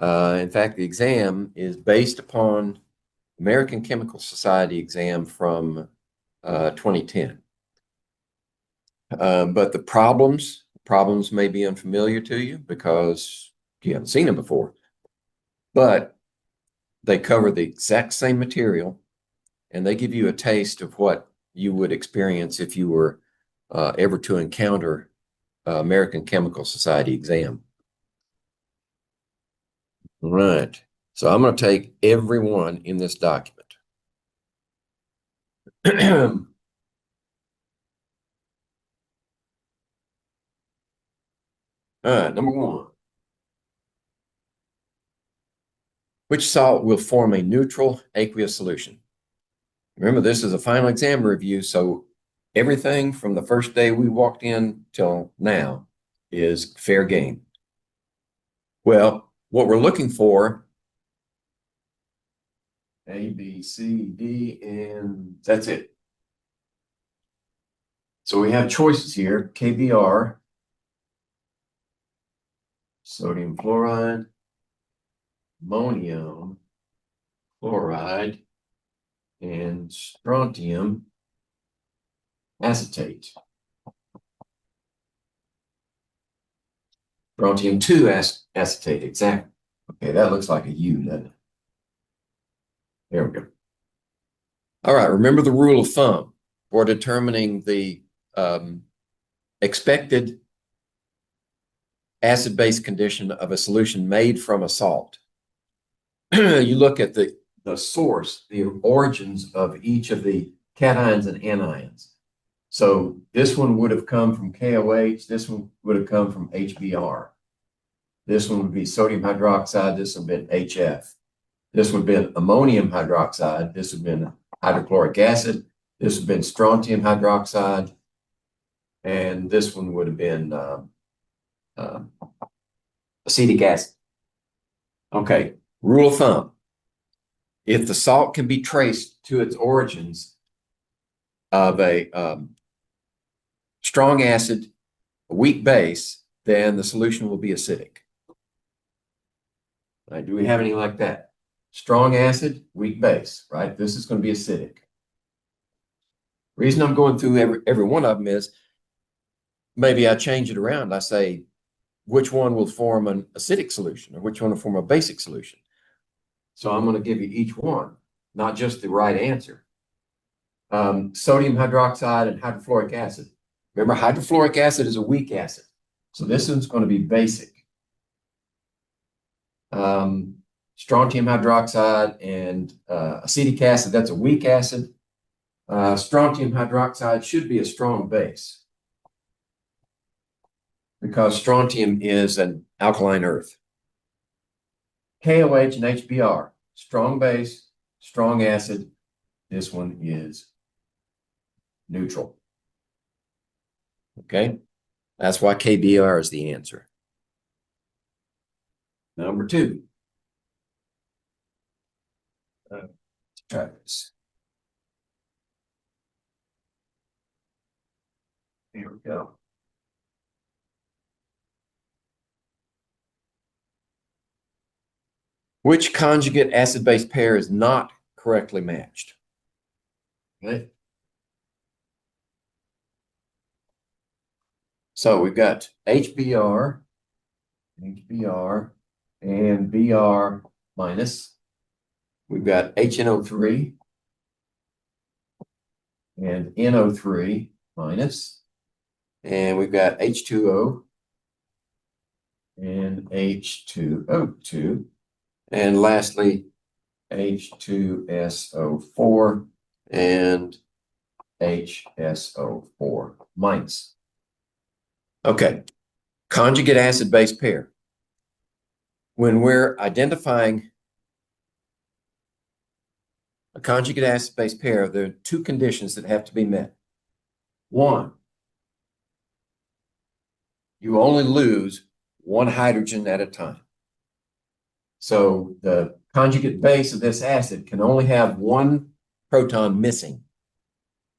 In fact, the exam is based upon American Chemical Society exam from 2010. But the problems may be unfamiliar to you because you haven't seen them before. But they cover the exact same material, and they give you a taste of what you would experience if you were ever to encounter American Chemical Society exam. All right. So I'm going to take every one in this document. All right, number one. Which salt will form a neutral aqueous solution? Remember, this is a final exam review, so everything from the first day we walked in till now is fair game. Well, what we're looking for, A, B, C, D, and that's it. So we have choices here, KBr, sodium fluoride, ammonium chloride, and strontium acetate. Strontium 2 acetate, exactly. Okay, that looks like a U, doesn't it? There we go. All right, remember the rule of thumb for determining the expected acid-base condition of a solution made from a salt. You look at the source, the origins of each of the cations and anions. So this one would have come from KOH, this one would have come from HBr. This one would be sodium hydroxide, this would have been HF. This would have been ammonium hydroxide, this would have been hydrochloric acid, this would have been strontium hydroxide, and this one would have been acetic acid. Okay, rule of thumb. If the salt can be traced to its origins of a strong acid, a weak base, then the solution will be acidic. Right, do we have any like that? Strong acid, weak base, right? This is going to be acidic. Reason I'm going through every one of them is maybe I change it around. I say, which one will form an acidic solution or which one will form a basic solution? So I'm going to give you each one, not just the right answer. Sodium hydroxide and hydrofluoric acid. Remember, hydrofluoric acid is a weak acid. So this one's going to be basic. Strontium hydroxide and acetic acid, that's a weak acid. Strontium hydroxide should be a strong base because strontium is an alkaline earth. KOH and HBr, strong base, strong acid. This one is neutral. Okay, that's why KBr is the answer. Number two. Let's try this. Here we go. Which conjugate acid-base pair is not correctly matched? Okay. So we've got HBr, and Br minus. We've got HNO3 and NO3 minus. And we've got H2O and H2O2. And lastly, H2SO4 and HSO4 minus. Okay, conjugate acid-base pair. When we're identifying a conjugate acid-base pair, there are two conditions that have to be met. One, you only lose one hydrogen at a time. So the conjugate base of this acid can only have one proton missing.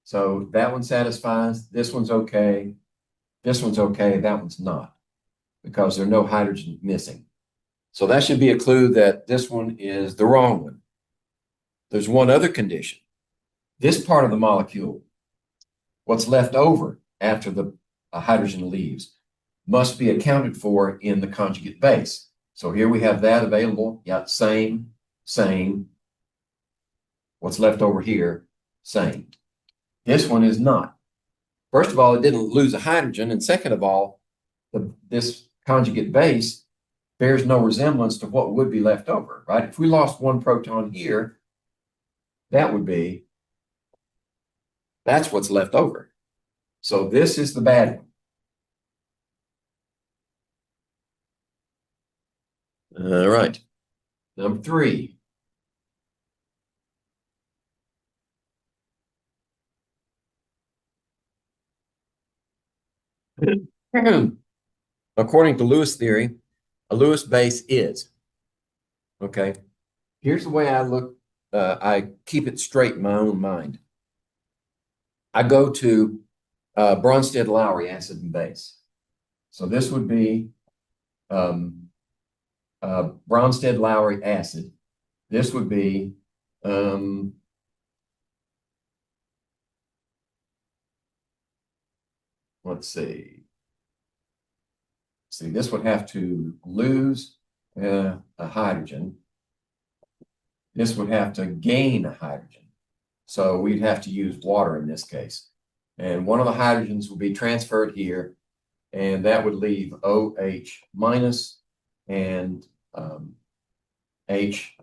So that one satisfies, this one's okay, that one's not, because there are no hydrogen missing. So that should be a clue that this one is the wrong one. There's one other condition. This part of the molecule, what's left over after the hydrogen leaves, must be accounted for in the conjugate base. So here we have that available. Yeah, same. What's left over here, same. This one is not. First of all, it didn't lose a hydrogen. And second of all, this conjugate base bears no resemblance to what would be left over, right? If we lost one proton here, that's what's left over. So this is the bad one. All right. Number 3. According to Lewis theory, a Lewis base is, okay, here's the way I look, I keep it straight in my own mind. I go to Bronsted-Lowry acid and base. So this would be Bronsted-Lowry acid. This would be let's see. See, this would have to lose a hydrogen. This would have to gain a hydrogen. So we'd have to use water in this case. And one of the hydrogens would be transferred here, and that would leave OH minus and HB.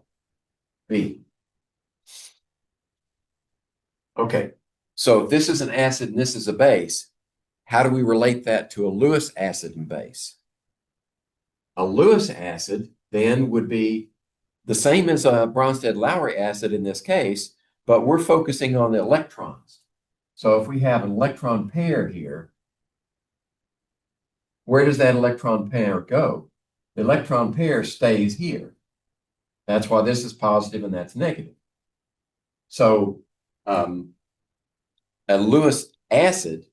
Okay, so if this is an acid and this is a base, how do we relate that to a Lewis acid and base? A Lewis acid then would be the same as a Bronsted-Lowry acid in this case, but we're focusing on the electrons. So if we have an electron pair here, where does that electron pair go? The electron pair stays here. That's why this is positive and that's negative. So a Lewis acid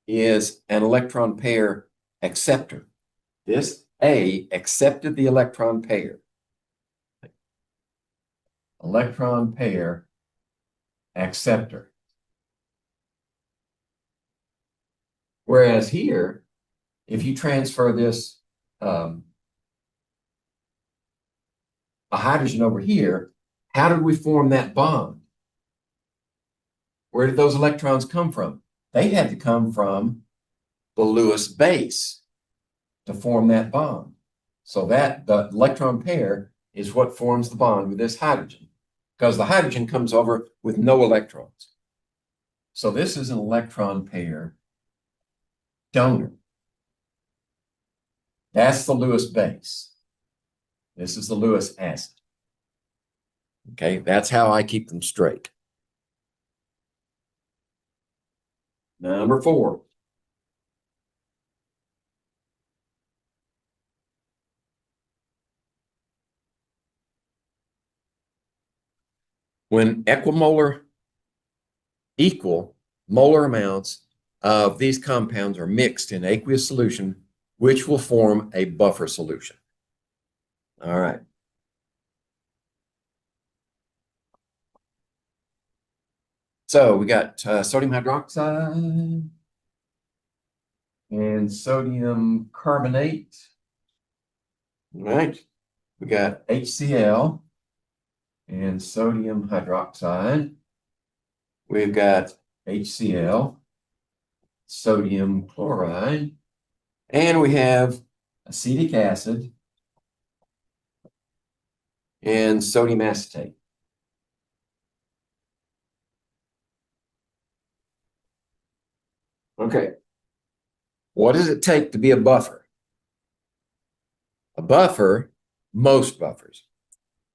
is an electron pair acceptor. This A accepted the electron pair. Electron pair acceptor. Whereas here, if you transfer this, a hydrogen over here, how did we form that bond? Where did those electrons come from? They had to come from the Lewis base to form that bond. So that the electron pair is what forms the bond with this hydrogen, because the hydrogen comes over with no electrons. So this is an electron pair donor. That's the Lewis base. This is the Lewis acid. Okay, that's how I keep them straight. Number 4. When equal molar amounts of these compounds are mixed in aqueous solution, which will form a buffer solution. All right. So we got sodium hydroxide and sodium carbonate. All right. We got HCl and sodium hydroxide. We've got HCl, sodium chloride, and we have acetic acid and sodium acetate. Okay. What does it take to be a buffer? A buffer, most buffers,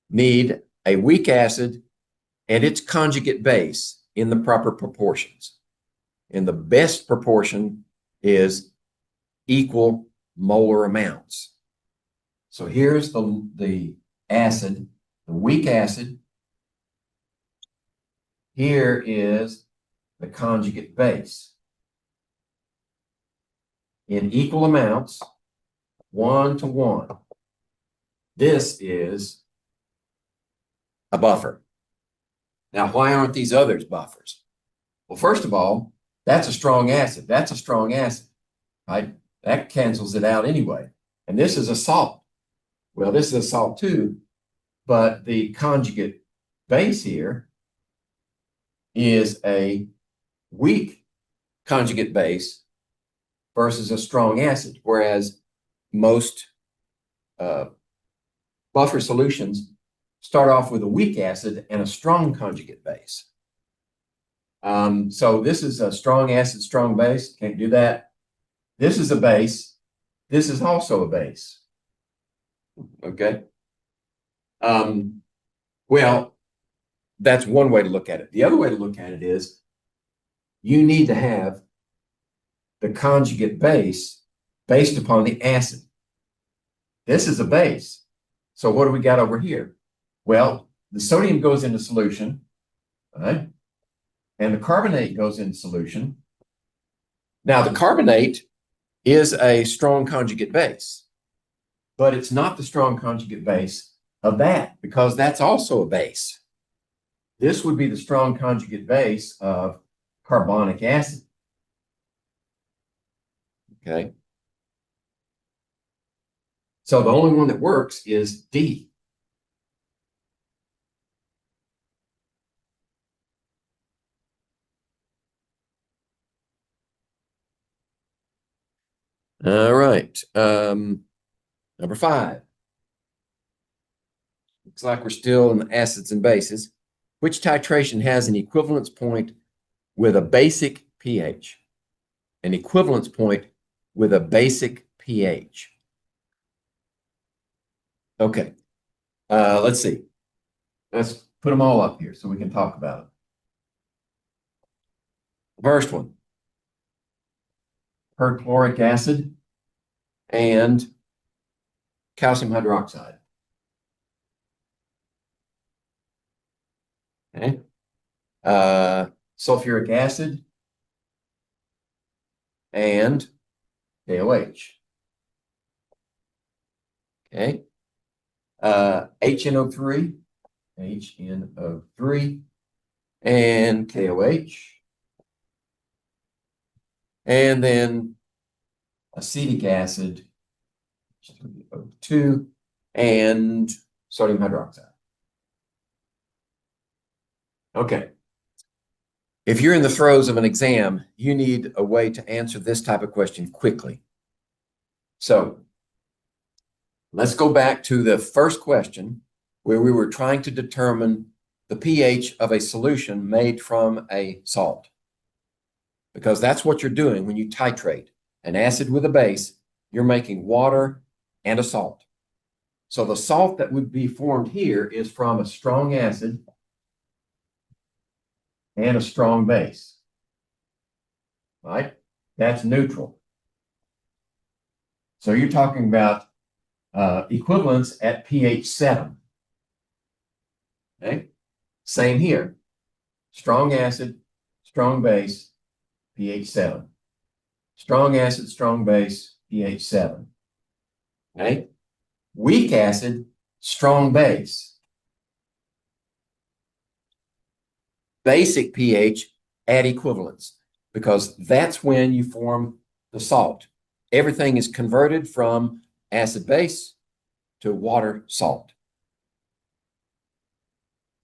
need a weak acid and its conjugate base in the proper proportions. And the best proportion is equal molar amounts. So here's the acid, the weak acid. Here is the conjugate base. In equal amounts, 1 to 1. This is a buffer. Now, why aren't these others buffers? Well, first of all, that's a strong acid. That's a strong acid, right? That cancels it out anyway. And this is a salt. Well, this is a salt too, but the conjugate base here is a weak conjugate base versus a strong acid, whereas most buffer solutions start off with a weak acid and a strong conjugate base. So this is a strong acid, strong base. Can't do that. This is a base. This is also a base. Okay. Well, that's one way to look at it. The other way to look at it is you need to have the conjugate base based upon the acid. This is a base. So what do we got over here? Well, the sodium goes into solution, right? And the carbonate goes into solution. Now, the carbonate is a strong conjugate base, but it's not the strong conjugate base of that because that's also a base. This would be the strong conjugate base of carbonic acid. Okay. So the only one that works is D. All right. Number 5. Looks like we're still in acids and bases. Which titration has an equivalence point with a basic pH? An equivalence point with a basic pH. Okay. Let's see. Let's put them all up here so we can talk about it. First one, perchloric acid and calcium hydroxide. Okay. Sulfuric acid and KOH. Okay. HNO3 and KOH. And then acetic acid, H3O2, and sodium hydroxide. Okay. If you're in the throes of an exam, you need a way to answer this type of question quickly. So let's go back to the first question where we were trying to determine the pH of a solution made from a salt. Because that's what you're doing when you titrate an acid with a base, you're making water and a salt. So the salt that would be formed here is from a strong acid and a strong base, right? That's neutral. So you're talking about equivalence at pH 7. Okay, same here. Strong acid, strong base, pH 7. Strong acid, strong base, pH 7. Okay, weak acid, strong base. Basic pH at equivalence, because that's when you form the salt. Everything is converted from acid base to water salt.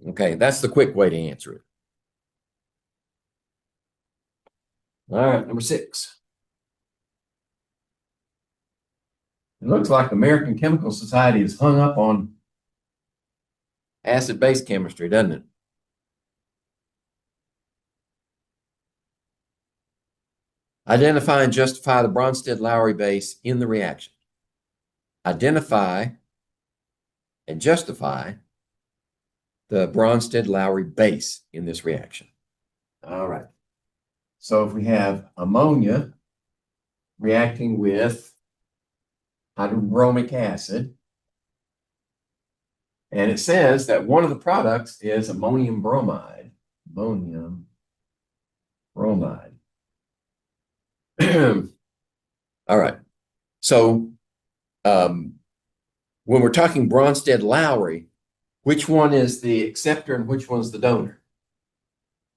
Okay, that's the quick way to answer it. All right, number 6. It looks like the American Chemical Society is hung up on acid-base chemistry, doesn't it? Identify and justify the Bronsted-Lowry base in the reaction. Identify and justify the Bronsted-Lowry base in this reaction. All right. So if we have ammonia reacting with hydrobromic acid, and it says that one of the products is ammonium bromide. Ammonium bromide. All right. So when when we're talking Bronsted-Lowry, which one is the acceptor and which one's the donor?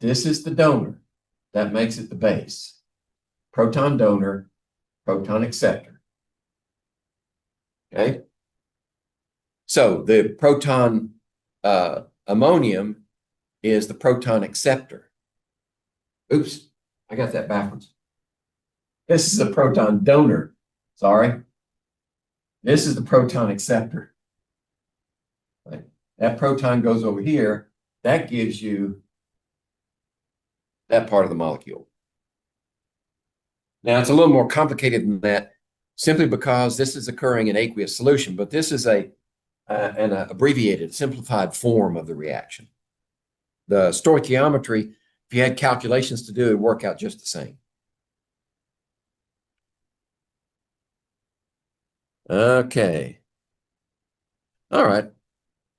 This is the donor. That makes it the base. Proton donor, proton acceptor. Okay? So the proton ammonium is the proton acceptor. Oops, I got that backwards. This is a proton donor. Sorry. This is the proton acceptor. Right? That proton goes over here. That gives you that part of the molecule. Now, it's a little more complicated than that, simply because this is occurring in aqueous solution, but this is an abbreviated, simplified form of the reaction. The stoichiometry, if you had calculations to do, it would work out just the same. Okay. All right.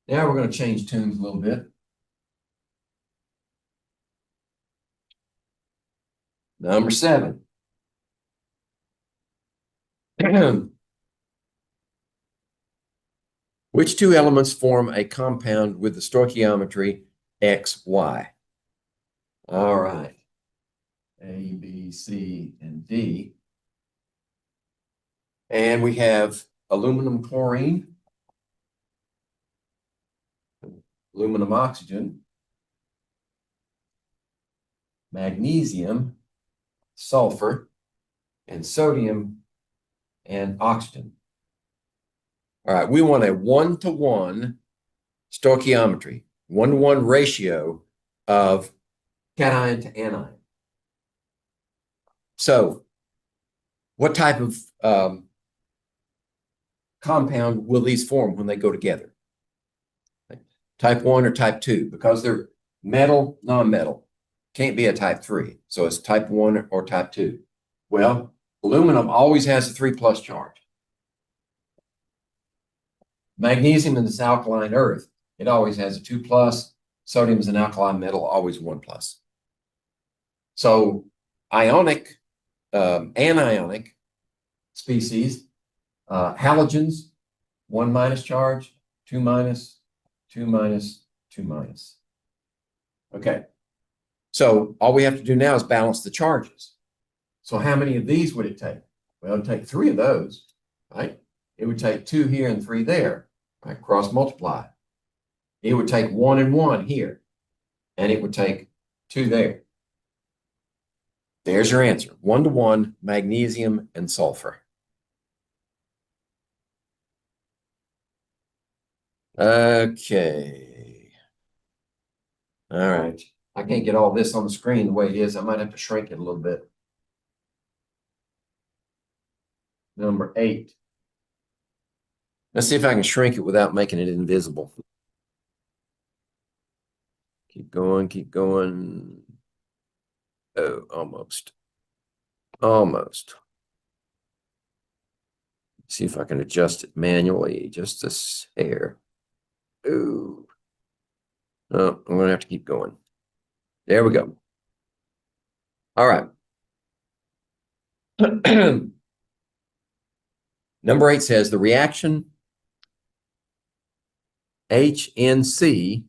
Now we're going to change tunes a little bit. Number 7. Which two elements form a compound with the stoichiometry XY? All right. A, B, C, and D. And we have aluminum chlorine, aluminum oxygen, magnesium, sulfur, and sodium and oxygen. All right, we want a 1-to-1 stoichiometry, 1-to-1 ratio of cation to anion. So what type of compound will these form when they go together? Type 1 or type 2? Because they're metal, non-metal. Can't be a type 3. So it's type 1 or type 2. Well, aluminum always has a 3+ charge. Magnesium is an alkaline earth. It always has a 2+. Sodium is an alkaline metal, always 1+. So ionic, anionic species, halogens, 1- charge, 2-, 2-, 2-. Okay. So all we have to do now is balance the charges. So how many of these would it take? Well, it would take 3 of those, right? It would take 2 here and 3 there, right? Cross multiply. It would take 1 and 1 here, and it would take 2 there. There's your answer. 1-to-1 magnesium and sulfur. Okay. All right. I can't get all this on the screen the way it is. I might have to shrink it a little bit. Number 8. Let's see if I can shrink it without making it invisible. Keep going, keep going. Oh, almost. Almost. See if I can adjust it manually, just this hair. Ooh. Oh, I'm going to have to keep going. There we go. All right. Number 8 says the reaction HNC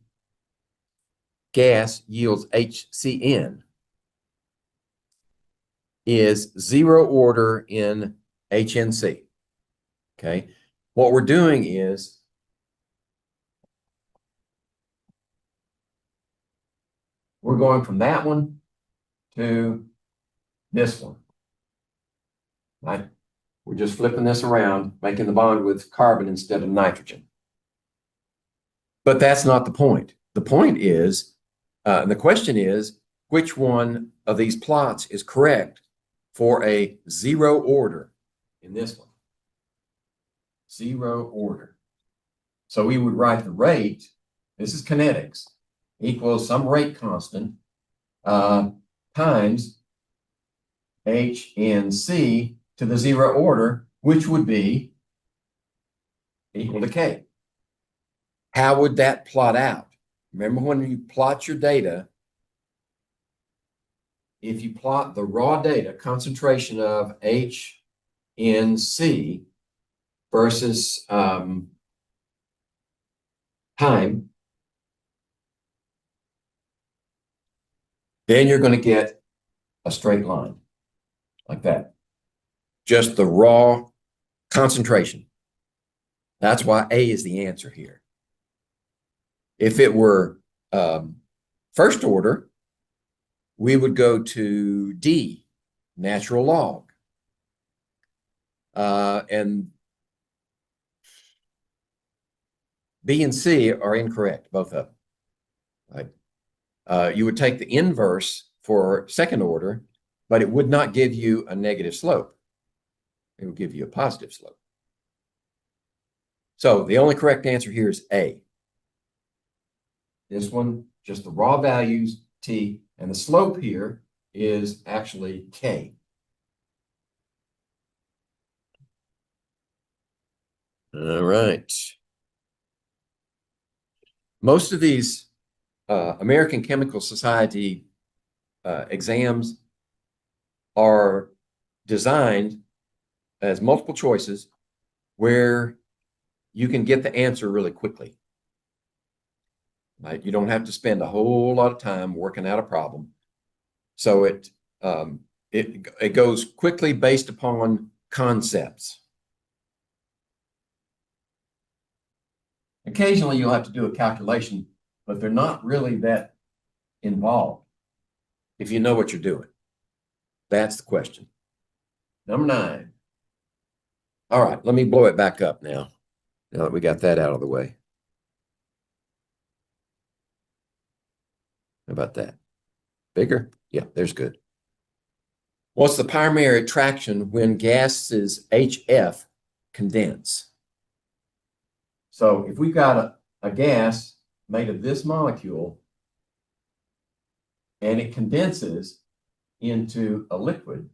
gas yields HCN is 0 order in HNC. Okay. What we're doing is we're going from that one to this one. Right? We're just flipping this around, making the bond with carbon instead of nitrogen. But that's not the point. The point is, the question is, which one of these plots is correct for a 0 order in this one? 0 order. So we would write the rate, this is kinetics, equals some rate constant times HNC to the 0 order, which would be equal to K. How would that plot out? Remember, when you plot your data, if you plot the raw data, concentration of HNC versus time, then you're going to get a straight line like that. Just the raw concentration. That's why A is the answer here. If it were first order, we would go to D, natural log. And B and C are incorrect, both of them. Right? You would take the inverse for second order, but it would not give you a negative slope. It would give you a positive slope. So the only correct answer here is A. This one, just the raw values, T, and the slope here is actually K. All right. Most of these American Chemical Society exams are designed as multiple choices where you can get the answer really quickly. Right? You don't have to spend a whole lot of time working out a problem. So it goes quickly based upon concepts. Occasionally you'll have to do a calculation, but they're not really that involved if you know what you're doing. That's the question. Number 9. All right, let me blow it back up now that we got that out of the way. How about that? Bigger? Yeah, there's good. What's the primary attraction when gases HF condense? So if we've got a gas made of this molecule and it condenses into a liquid,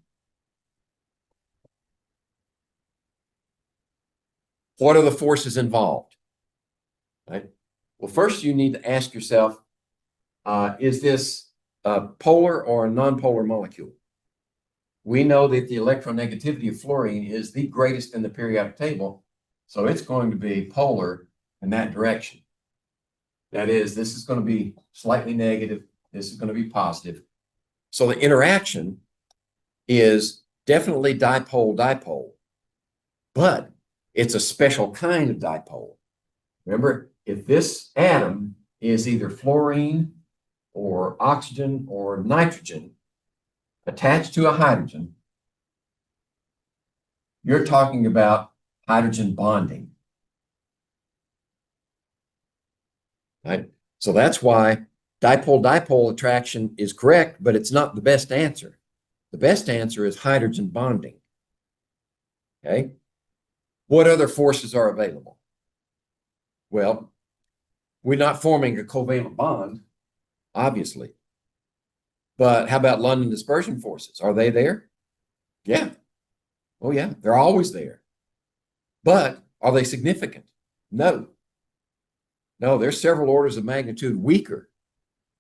what are the forces involved? Right? Well, first you need to ask yourself, is this a polar or a nonpolar molecule? We know that the electronegativity of fluorine is the greatest in the periodic table, so it's going to be polar in that direction. That is, this is going to be slightly negative, this is going to be positive. So the interaction is definitely dipole-dipole, but it's a special kind of dipole. Remember, if this atom is either fluorine or oxygen or nitrogen attached to a hydrogen, you're talking about hydrogen bonding. Right? So that's why dipole-dipole attraction is correct, but it's not the best answer. The best answer is hydrogen bonding. Okay? What other forces are available? Well, we're not forming a covalent bond, obviously. But how about London dispersion forces? Are they there? Yeah. Oh, yeah. They're always there. But are they significant? No. No, they're several orders of magnitude weaker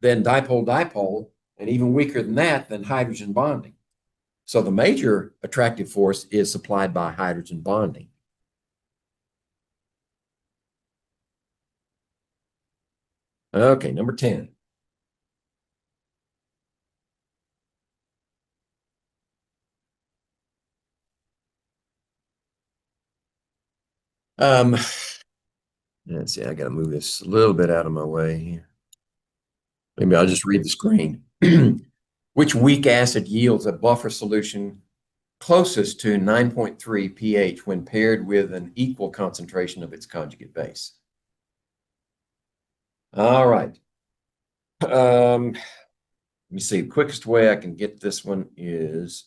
than dipole-dipole, and even weaker than that than hydrogen bonding. So the major attractive force is supplied by hydrogen bonding. Okay, number 10. Let's see, I got to move this a little bit out of my way here. Maybe I'll just read the screen. Which weak acid yields a buffer solution closest to 9.3 pH when paired with an equal concentration of its conjugate base? All right. Let me see. The quickest way I can get this one is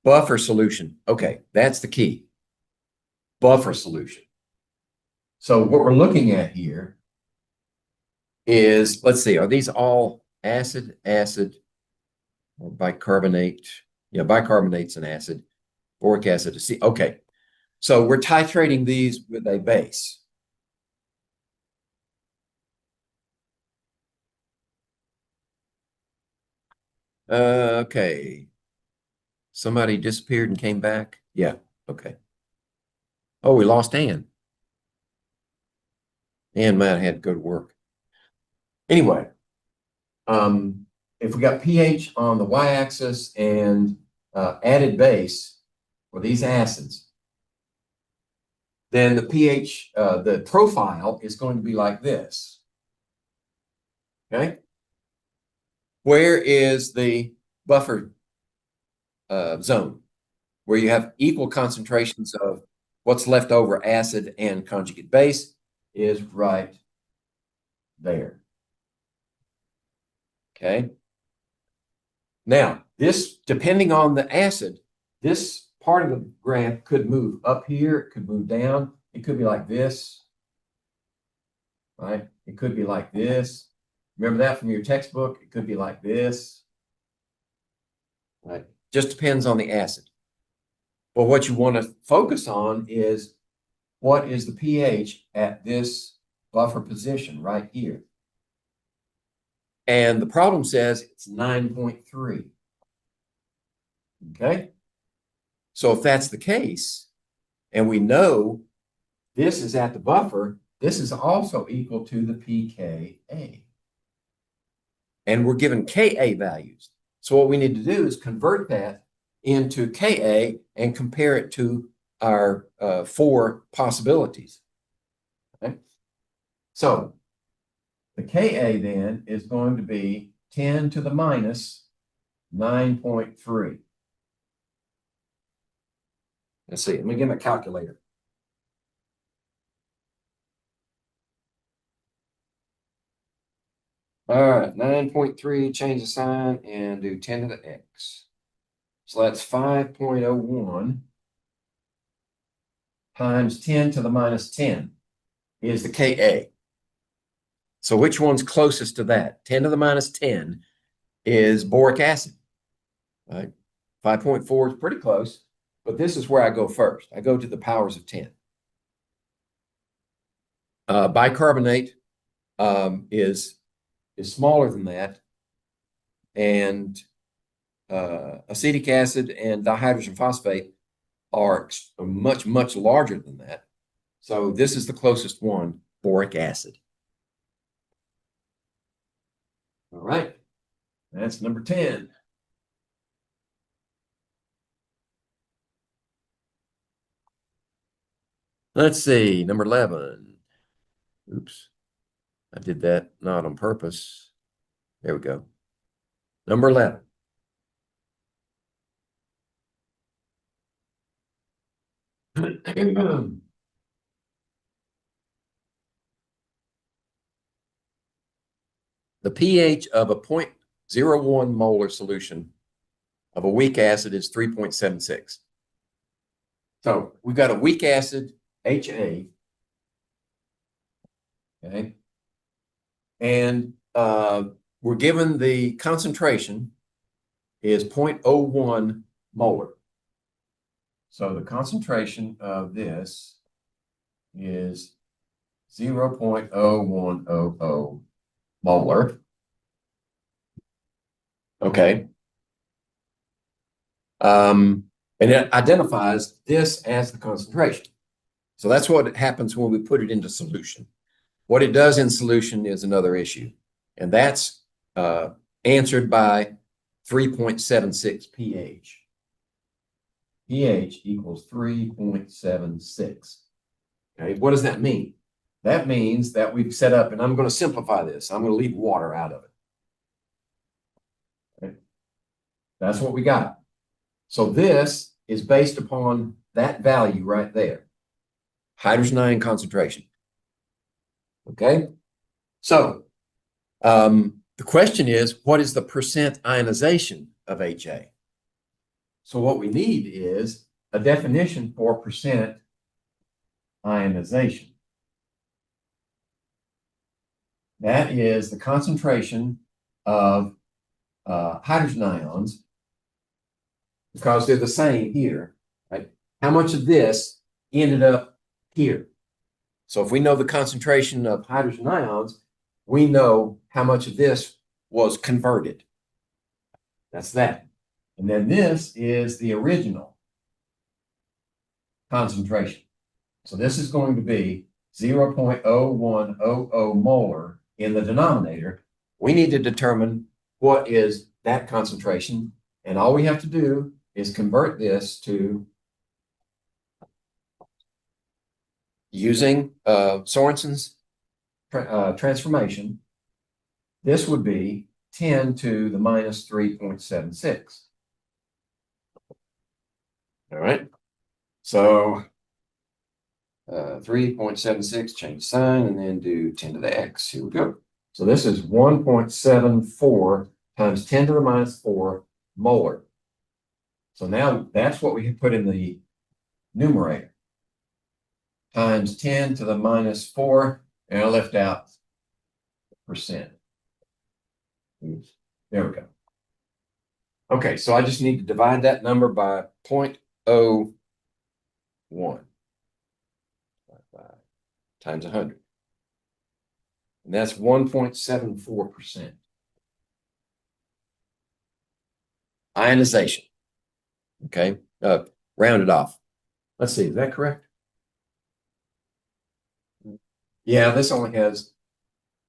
buffer solution. Okay, that's the key. Buffer solution. So what we're looking at here is, let's see, are these all acid, or bicarbonate? Yeah, bicarbonate's an acid, boric acid, C. Okay, so we're titrating these with a base. Okay. Somebody disappeared and came back? Yeah. Okay. Oh, we lost Ann. Ann might have had to go to work. Anyway, if we got pH on the y-axis and added base for these acids, then the pH, the profile is going to be like this. Okay. Where is the buffer zone? Where you have equal concentrations of what's left over, acid and conjugate base, is right there. Okay. Now, this, depending on the acid, this part of the graph could move up here, it could move down, it could be like this, right? It could be like this. Remember that from your textbook? It could be like this, right? Just depends on the acid. But what you want to focus on is what is the pH at this buffer position right here. And the problem says it's 9.3. Okay. So if that's the case, and we know this is at the buffer, this is also equal to the pKa. And we're given Ka values. So what we need to do is convert that into Ka and compare it to our 4 possibilities. Okay. So the Ka then is going to be 10 to the minus 9.3. Let's see, let me get my calculator. All right, 9.3, change the sign and do 10 to the x. So that's 5.01 times 10 to the minus 10 is the Ka. So which one's closest to that? 10 to the minus 10 is boric acid, right? 5.4 is pretty close, but this is where I go first. I go to the powers of 10. Bicarbonate is smaller than that, and acetic acid and dihydrogen phosphate are much, much larger than that. So this is the closest one, boric acid. All right, that's number 10. Let's see, number 11. Oops, I did that not on purpose. There we go. Number 11. The pH of a 0.01 molar solution of a weak acid is 3.76. So we've got a weak acid, HA, okay? And we're given the concentration is 0.01 molar. So the concentration of this is 0.0100 molar. Okay. And it identifies this as the concentration. So that's what happens when we put it into solution. What it does in solution is another issue. And that's answered by 3.76 pH. pH equals 3.76. Okay, what does that mean? That means that we've set up, and I'm going to simplify this. I'm going to leave water out of it. Okay. That's what we got. So this is based upon that value right there. Hydrogen ion concentration. Okay. So the question is, what is the percent ionization of HA? So what we need is a definition for percent ionization. That is the concentration of hydrogen ions, because they're the same here, right? How much of this ended up here? So if we know the concentration of hydrogen ions, we know how much of this was converted. That's that. And then this is the original. concentration. So this is going to be 0.0100 molar in the denominator. We need to determine what is that concentration. And all we have to do is convert this to using Sorensen's transformation. This would be 10 to the minus 3.76. All right. So 3.76, change sign, and then do 10 to the x. Here we go. So this is 1.74 times 10 to the minus 4 molar. So now that's what we put in the numerator. Times 10 to the minus 4, and I left out percent. There we go. Okay, so I just need to divide that number by 0.01 times 100. And that's 1.74%. Ionization. Okay, rounded off. Let's see, is that correct? Yeah, this only has,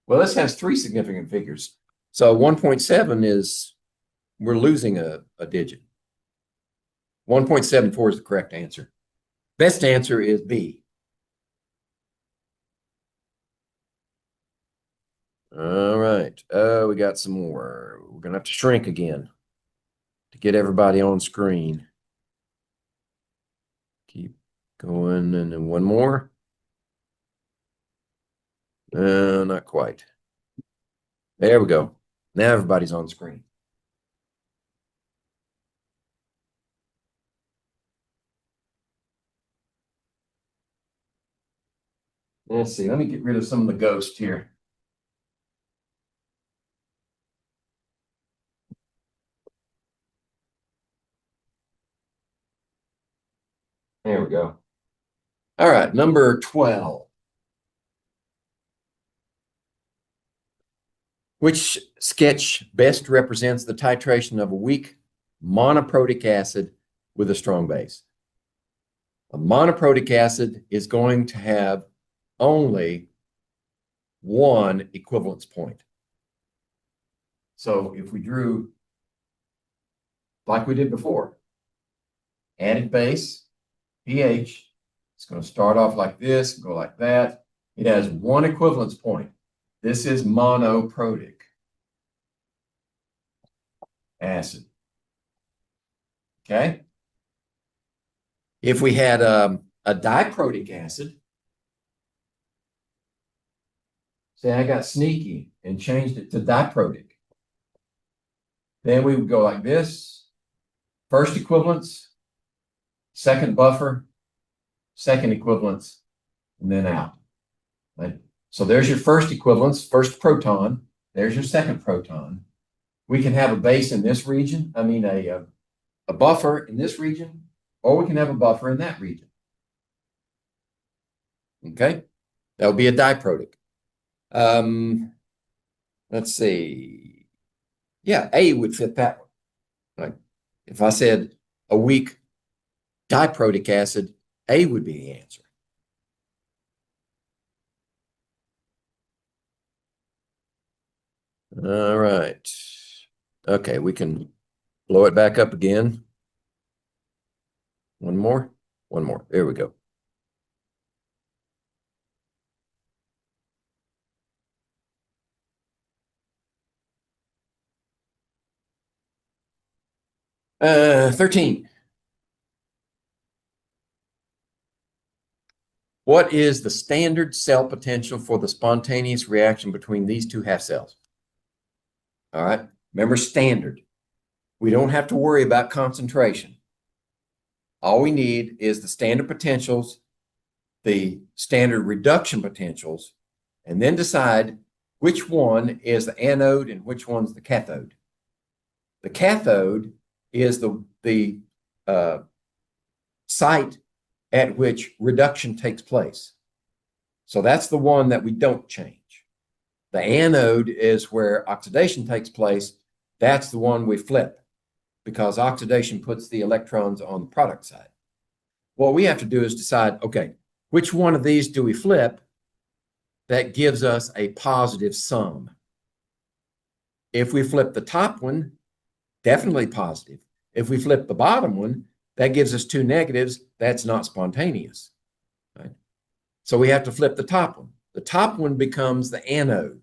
well, this has 3 significant figures. So 1.7 is, we're losing a digit. 1.74 is the correct answer. Best answer is B. All right, we got some more. We're gonna have to shrink again to get everybody on screen. Keep going, and then one more. Not quite. There we go. Now everybody's on screen. Let's see. Let me get rid of some of the ghosts here. There we go. All right, number 12. Which sketch best represents the titration of a weak monoprotic acid with a strong base? A monoprotic acid is going to have only one equivalence point. So if we drew like we did before, added base, pH, it's going to start off like this, go like that. It has one equivalence point. This is monoprotic acid. Okay. If we had a diprotic acid, say I got sneaky and changed it to diprotic, then we would go like this. First equivalence, second buffer, second equivalence, and then out. Right? So there's your first equivalence, first proton. There's your second proton. We can have a base in this region, I mean a buffer in this region, or we can have a buffer in that region. Okay, that would be a diprotic. Let's see. Yeah, A would fit that one. Right? If I said a weak diprotic acid, A would be the answer. All right. Okay, we can blow it back up again. One more. One more. There we go. Uh, 13. What is the standard cell potential for the spontaneous reaction between these two half cells? All right. Remember, standard. We don't have to worry about concentration. All we need is the standard potentials, the standard reduction potentials, and then decide which one is the anode and which one's the cathode. The cathode is the site at which reduction takes place. So that's the one that we don't change. The anode is where oxidation takes place. That's the one we flip because oxidation puts the electrons on the product side. what we have to do is decide, okay, which one of these do we flip that gives us a positive sum? If we flip the top one, definitely positive. If we flip the bottom one, that gives us two negatives. That's not spontaneous. Right? So we have to flip the top one. The top one becomes the anode.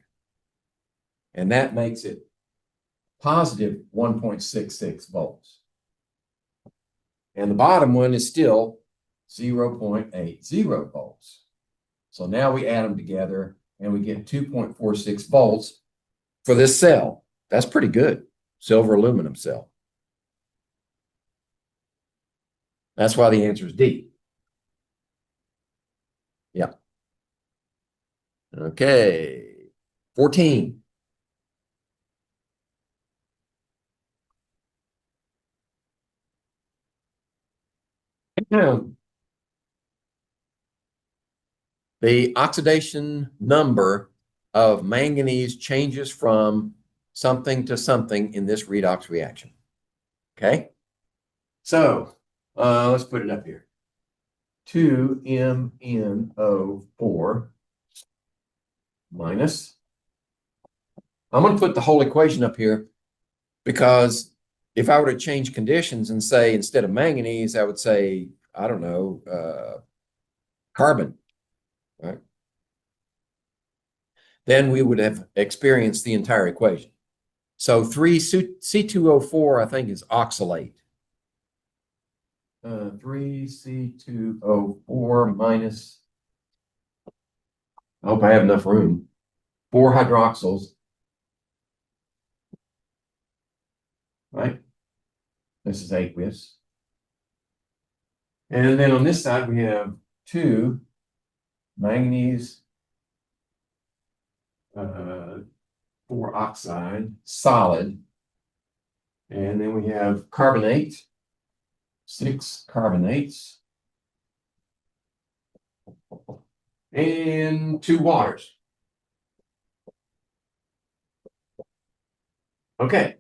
And that makes it positive 1.66 volts. And the bottom one is still 0.80 volts. So now we add them together and we get 2.46 volts for this cell. That's pretty good. Silver aluminum cell. That's why the answer is D. Yeah. Okay. 14. The oxidation number of manganese changes from something to something in this redox reaction. Okay. So let's put it up here. 2MnO4 minus. I'm going to put the whole equation up here because if I were to change conditions and say instead of manganese, I would say, I don't know, carbon, right? Then we would have experienced the entire equation. So 3C2O4, I think, is oxalate. 3C2O4 minus, I hope I have enough room, 4 hydroxyls, right? This is aqueous. And then on this side, we have 2 manganese 4 oxide solid. And then we have carbonate, 6 carbonates, and 2 waters. Okay.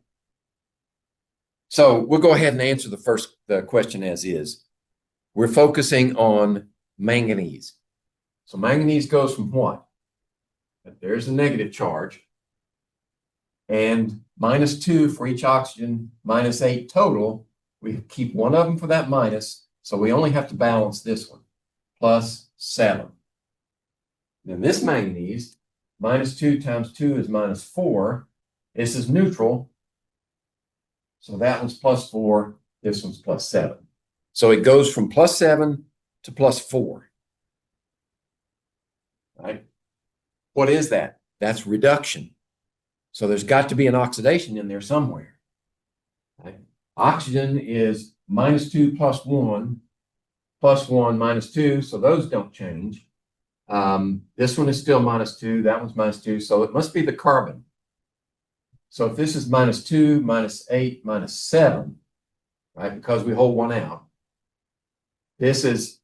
So we'll go ahead and answer the question as is. We're focusing on manganese. So manganese goes from what? There's a negative charge. And -2 for each oxygen, -8 total. We keep one of them for that minus. So we only have to balance this one, +7. Then this manganese, -2 times 2 is -4. This is neutral. So that one's +4. This one's +7. So it goes from +7 to +4. Right? What is that? That's reduction. So there's got to be an oxidation in there somewhere. Right? Oxygen is -2 + 1, +1 -2. So those don't change. This one is still -2. That one's -2. So it must be the carbon. So if this is -2, -8, -7, right? Because we hold one out. This is,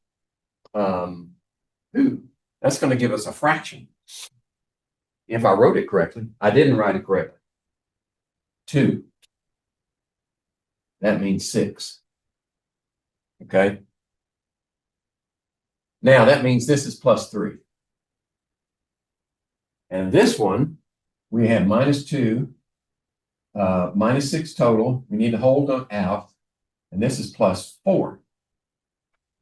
that's going to give us a fraction. If I wrote it correctly, I didn't write it correctly. 2. That means 6. Okay. Now that means this is +3. And this one, we have -2, -6 total. We need to hold them out. And this is +4.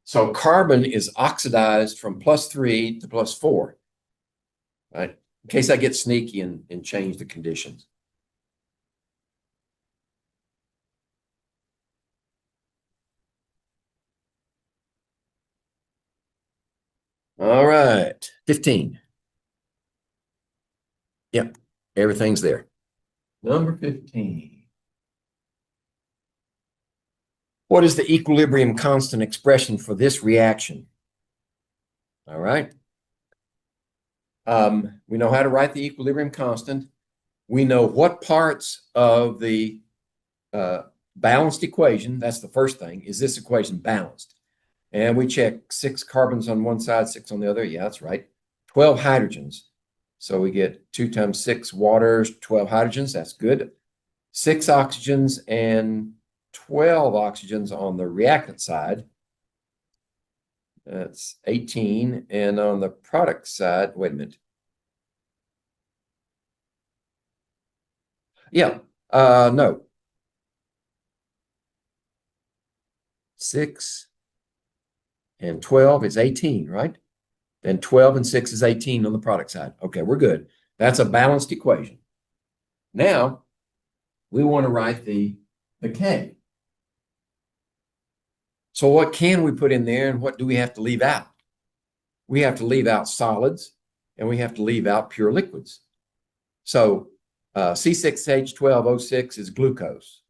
So carbon is oxidized from +3 to +4. Right? In case I get sneaky and change the conditions. All right, 15. Yep, everything's there. Number 15. What is the equilibrium constant expression for this reaction? All right. We know how to write the equilibrium constant. We know what parts of the balanced equation, that's the first thing, is this equation balanced? And we check 6 carbons on one side, 6 on the other. Yeah, that's right. 12 hydrogens. So we get 2 times 6 waters, 12 hydrogens. That's good. 6 oxygens and 12 oxygens on the reactant side. That's 18. And on the product side, wait a minute. Yeah, no. 6 and 12 is 18, right? And 12 and 6 is 18 on the product side. Okay, we're good. That's a balanced equation. Now, we want to write the K. So what can we put in there and what do we have to leave out? We have to leave out solids and we have to leave out pure liquids. So C6H12O6 is glucose.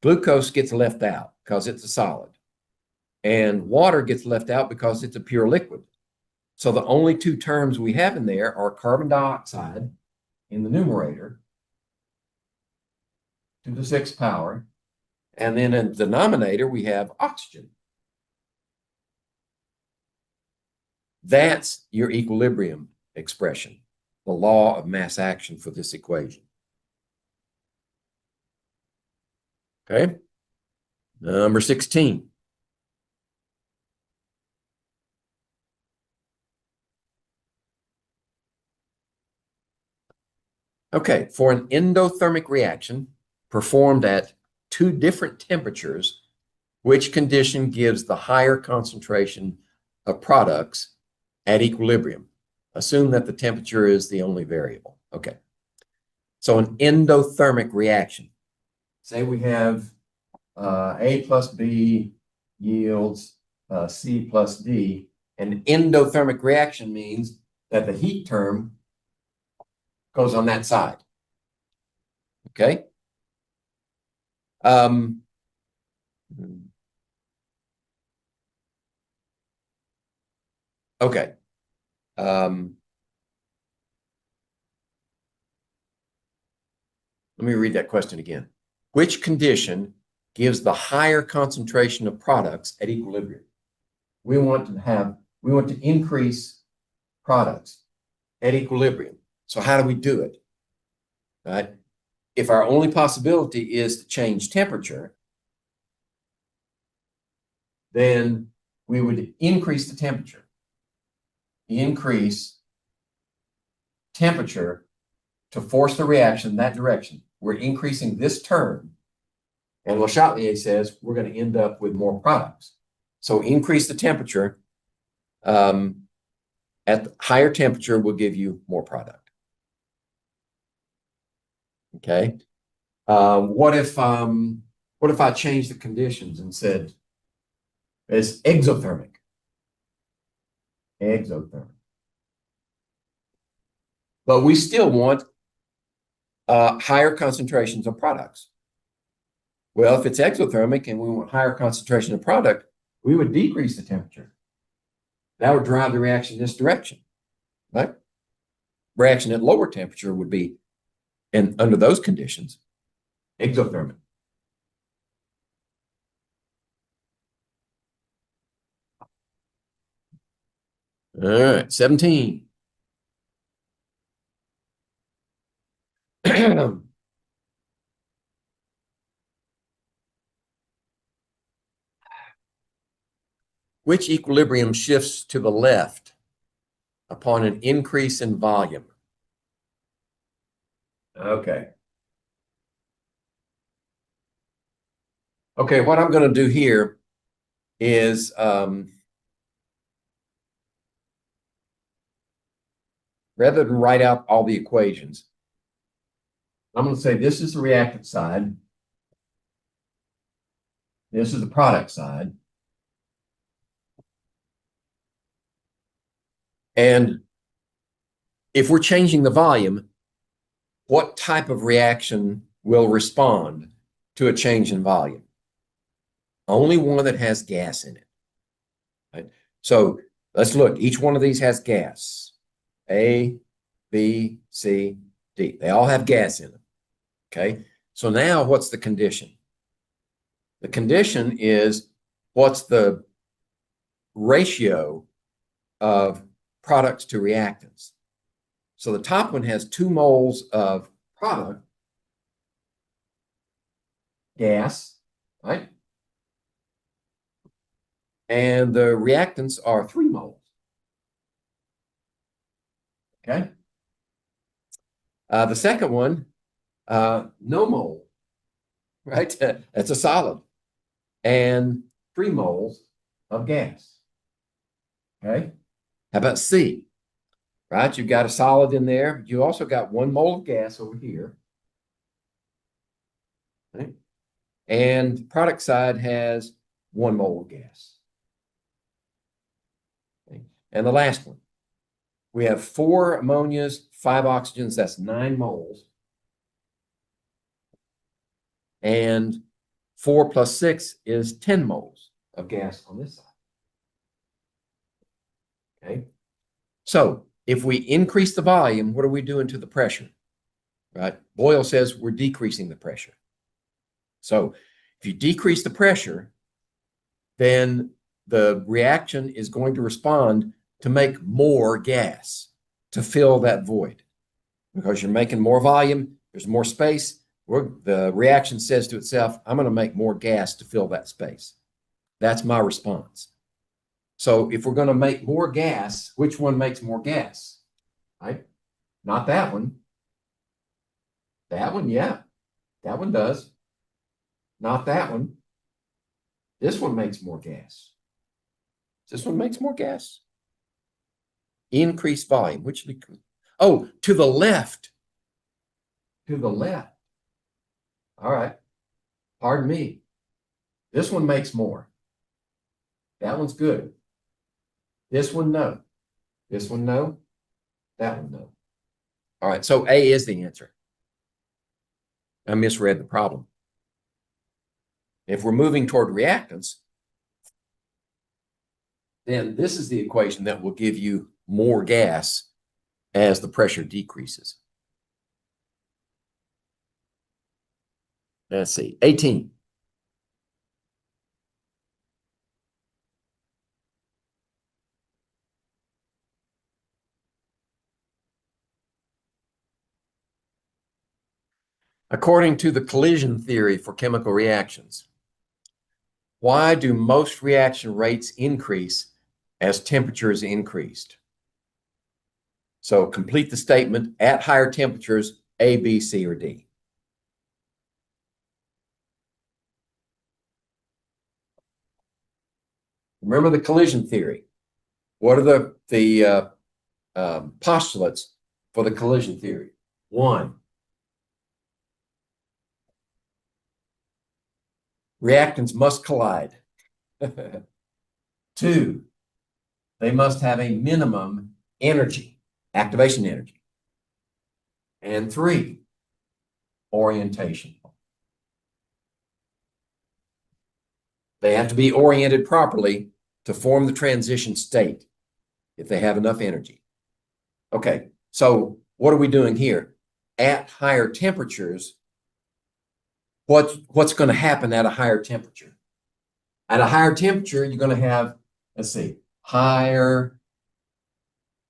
Glucose gets left out because it's a solid. And water gets left out because it's a pure liquid. So the only two terms we have in there are carbon dioxide in the numerator to the 6th power. And then in the denominator, we have oxygen. That's your equilibrium expression, the law of mass action for this equation. Okay. Number 16. Okay, for an endothermic reaction performed at two different temperatures, which condition gives the higher concentration of products at equilibrium? Assume that the temperature is the only variable. Okay. So an endothermic reaction. Say we have A plus B yields C plus D. An endothermic reaction means that the heat term goes on that side. Okay. Okay. Let me read that question again. Which condition gives the higher concentration of products at equilibrium? We want to increase products at equilibrium. So how do we do it? Right? If our only possibility is to change temperature, then we would increase the temperature. Increase temperature to force the reaction in that direction. We're increasing this term. And Le Chatelier says we're going to end up with more products. So increase the temperature. At the higher temperature will give you more product. Okay. What if I change the conditions and said it's exothermic? Exothermic. But we still want higher concentrations of products. Well, if it's exothermic and we want higher concentration of product, we would decrease the temperature. That would drive the reaction in this direction, right? Reaction at lower temperature would be, and under those conditions, exothermic. All right, 17. Which equilibrium shifts to the left upon an increase in volume? Okay. Okay, what I'm going to do here is rather than write out all the equations, I'm going to say this is the reactant side. This is the product side. And if we're changing the volume, what type of reaction will respond to a change in volume? Only one that has gas in it. Right? So let's look. Each one of these has gas. A, B, C, D. They all have gas in them. Okay. So now what's the condition? The condition is what's the ratio of products to reactants. So the top one has 2 moles of product, gas, right? and the reactants are 3 moles. Okay. The second one, no mole, right? That's a solid, and 3 moles of gas. Okay. How about C? Right? You've got a solid in there. You also got 1 mole of gas over here. Right? And product side has 1 mole of gas. Okay. And the last one, we have 4 ammonias, 5 oxygens, that's 9 moles. And 4 plus 6 is 10 moles of gas on this side. Okay. So if we increase the volume, what are we doing to the pressure? Right? Boyle says we're decreasing the pressure. So if you decrease the pressure, then the reaction is going to respond to make more gas to fill that void. Because you're making more volume, there's more space. The reaction says to itself, I'm going to make more gas to fill that space. That's my response. So if we're going to make more gas, which one makes more gas? Right? Not that one. That one, yeah. That one does. Not that one. This one makes more gas. This one makes more gas. Increased volume. Which? Oh, to the left. To the left. All right. Pardon me. This one makes more. That one's good. This one, no. This one, no. That one, no. All right. So A is the answer. I misread the problem. If we're moving toward reactants, then this is the equation that will give you more gas as the pressure decreases. Let's see, 18. According to the collision theory for chemical reactions, why do most reaction rates increase as temperature is increased? So complete the statement at higher temperatures, A, B, C, or D. Remember the collision theory. What are the postulates for the collision theory? 1, reactants must collide. 2, they must have a minimum energy, activation energy. And 3, orientation. They have to be oriented properly to form the transition state if they have enough energy. Okay, so what are we doing here? At higher temperatures, what's going to happen at a higher temperature? At a higher temperature, you're going to have, let's see, higher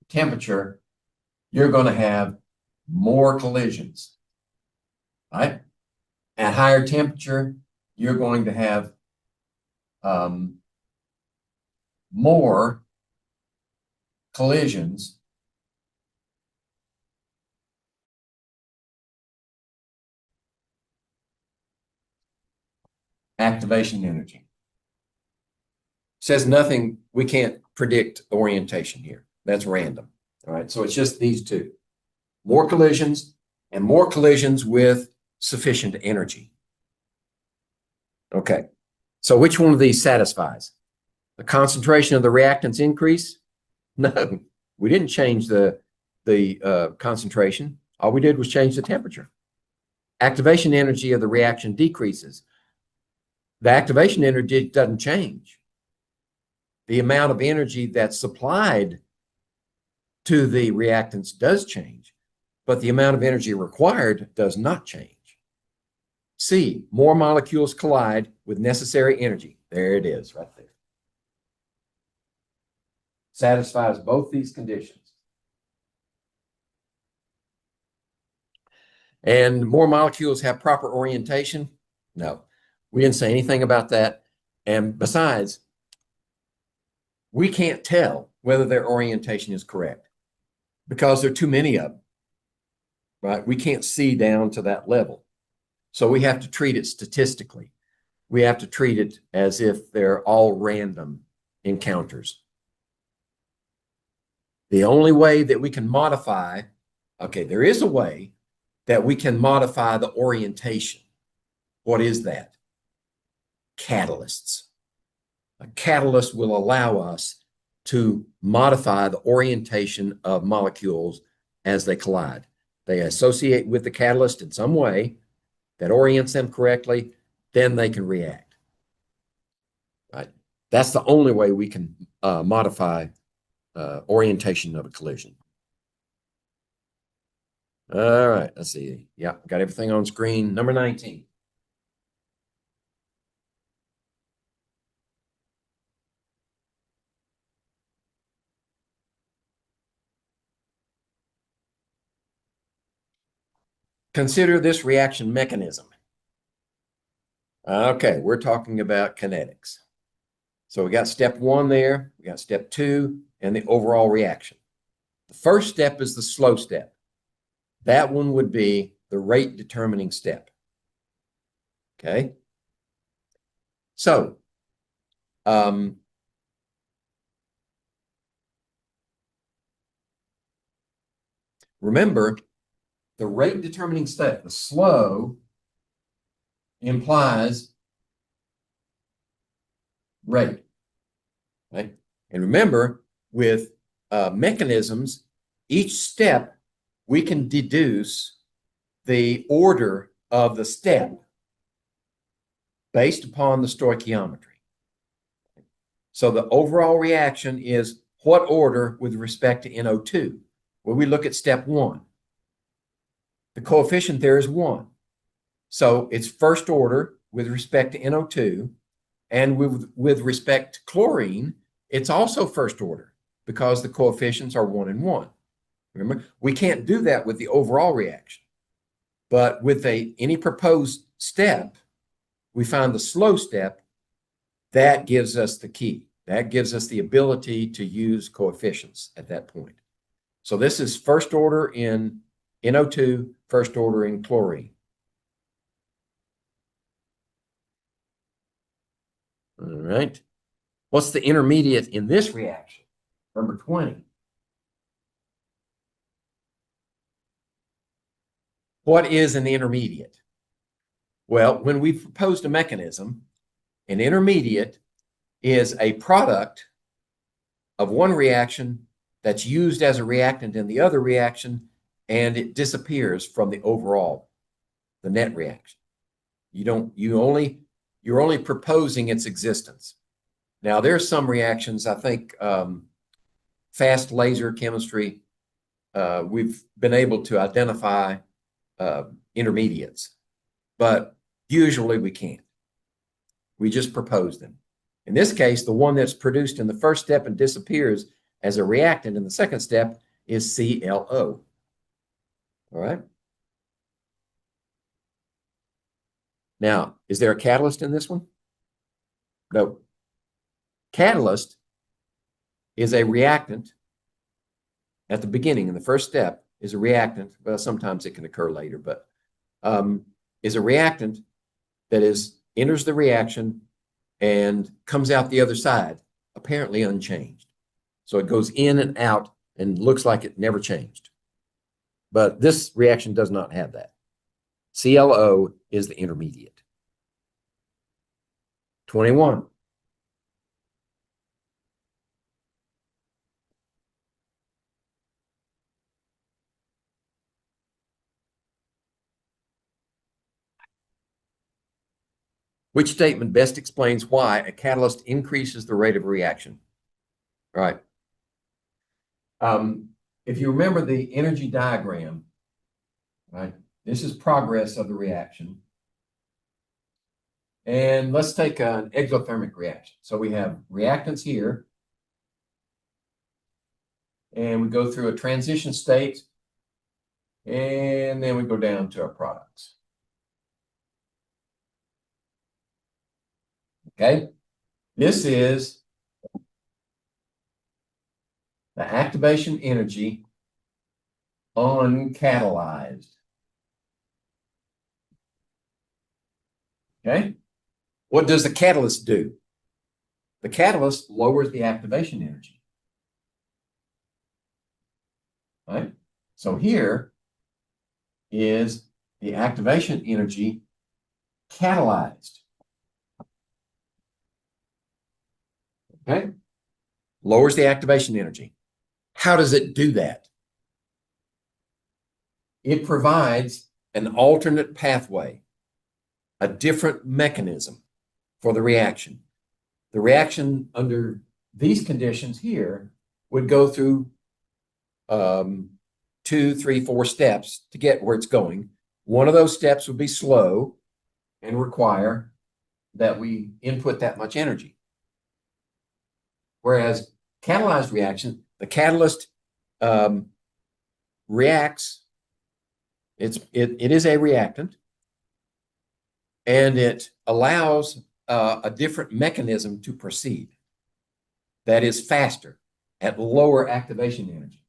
temperature, you're going to have more collisions, right? At higher temperature, you're going to have more collisions activation energy. Says nothing, we can't predict orientation here. That's random. All right, so it's just these two. More collisions and more collisions with sufficient energy. Okay, so which one of these satisfies? The concentration of the reactants increase? No, we didn't change the concentration. All we did was change the temperature. Activation energy of the reaction decreases. The activation energy doesn't change. The amount of energy that's supplied to the reactants does change, but the amount of energy required does not change. C, more molecules collide with necessary energy. There it is right there. Satisfies both these conditions. And more molecules have proper orientation? No, we didn't say anything about that. And besides, we can't tell whether their orientation is correct because there are too many of them, right? We can't see down to that level. So we have to treat it statistically. We have to treat it as if they're all random encounters. The only way that we can modify, okay, there is a way that we can modify the orientation. What is that? Catalysts. A catalyst will allow us to modify the orientation of molecules as they collide. They associate with the catalyst in some way that orients them correctly, then they can react. Right? That's the only way we can modify orientation of a collision. All right, let's see. Yeah, got everything on screen. Number 19. Consider this reaction mechanism. Okay, we're talking about kinetics. So we got step 1 there, we got step 2, and the overall reaction. The first step is the slow step. That one would be the rate determining step. Okay. So, remember the rate determining step, the slow implies rate, right? And remember with mechanisms, each step we can deduce the order of the step based upon the stoichiometry. So the overall reaction is what order with respect to NO2? Well, we look at step 1. The coefficient there is 1. So it's first order with respect to NO2. And with respect to chlorine, it's also first order because the coefficients are 1 and 1. Remember, we can't do that with the overall reaction. But with any proposed step, we find the slow step. That gives us the key. That gives us the ability to use coefficients at that point. So this is first order in NO2, first order in chlorine. All right. What's the intermediate in this reaction? Number 20. What is an intermediate? Well, when we proposed a mechanism, an intermediate is a product of one reaction that's used as a reactant in the other reaction, and it disappears from the overall, the net reaction. You're only proposing its existence. Now, there's some reactions, I think, fast laser chemistry, we've been able to identify intermediates, but usually we can't. We just propose them. In this case, the one that's produced in the first step and disappears as a reactant in the second step is CLO. All right. Now, is there a catalyst in this one? No. Catalyst is a reactant at the beginning, in the first step, is a reactant. Well, sometimes it can occur later, but is a reactant that enters the reaction and comes out the other side, apparently unchanged. So it goes in and out and looks like it never changed. But this reaction does not have that. CLO is the intermediate. 21. Which statement best explains why a catalyst increases the rate of reaction? All right. If you remember the energy diagram, right, this is progress of the reaction. And let's take an exothermic reaction. So we have reactants here, and we go through a transition state, and then we go down to our products. Okay, this is the activation energy uncatalyzed. Okay? What does the catalyst do? The catalyst lowers the activation energy. Right? So here is the activation energy catalyzed. Okay? Lowers the activation energy. How does it do that? It provides an alternate pathway, a different mechanism for the reaction. The reaction under these conditions here would go through 2, 3, 4 steps to get where it's going. One of those steps would be slow and require that we input that much energy. Whereas catalyzed reaction, the catalyst reacts, it is a reactant, and it allows a different mechanism to proceed that is faster at lower activation energy,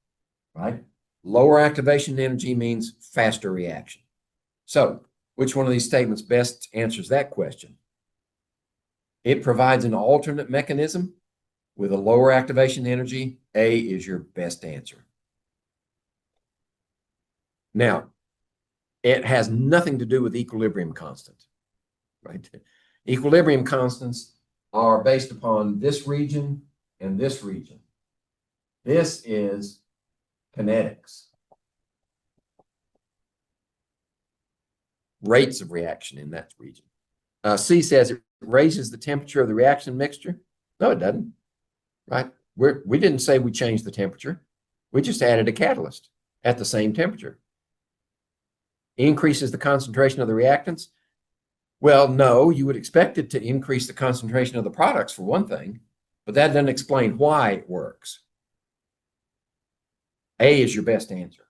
right? Lower activation energy means faster reaction. So, which one of these statements best answers that question? It provides an alternate mechanism with a lower activation energy. A is your best answer. Now, it has nothing to do with equilibrium constant, right? Equilibrium constants are based upon this region and this region. This is kinetics. Rates of reaction in that region. C says it raises the temperature of the reaction mixture. No, it doesn't, right? We didn't say we changed the temperature. We just added a catalyst at the same temperature. Increases the concentration of the reactants. Well, no, you would expect it to increase the concentration of the products for one thing, but that doesn't explain why it works. A is your best answer.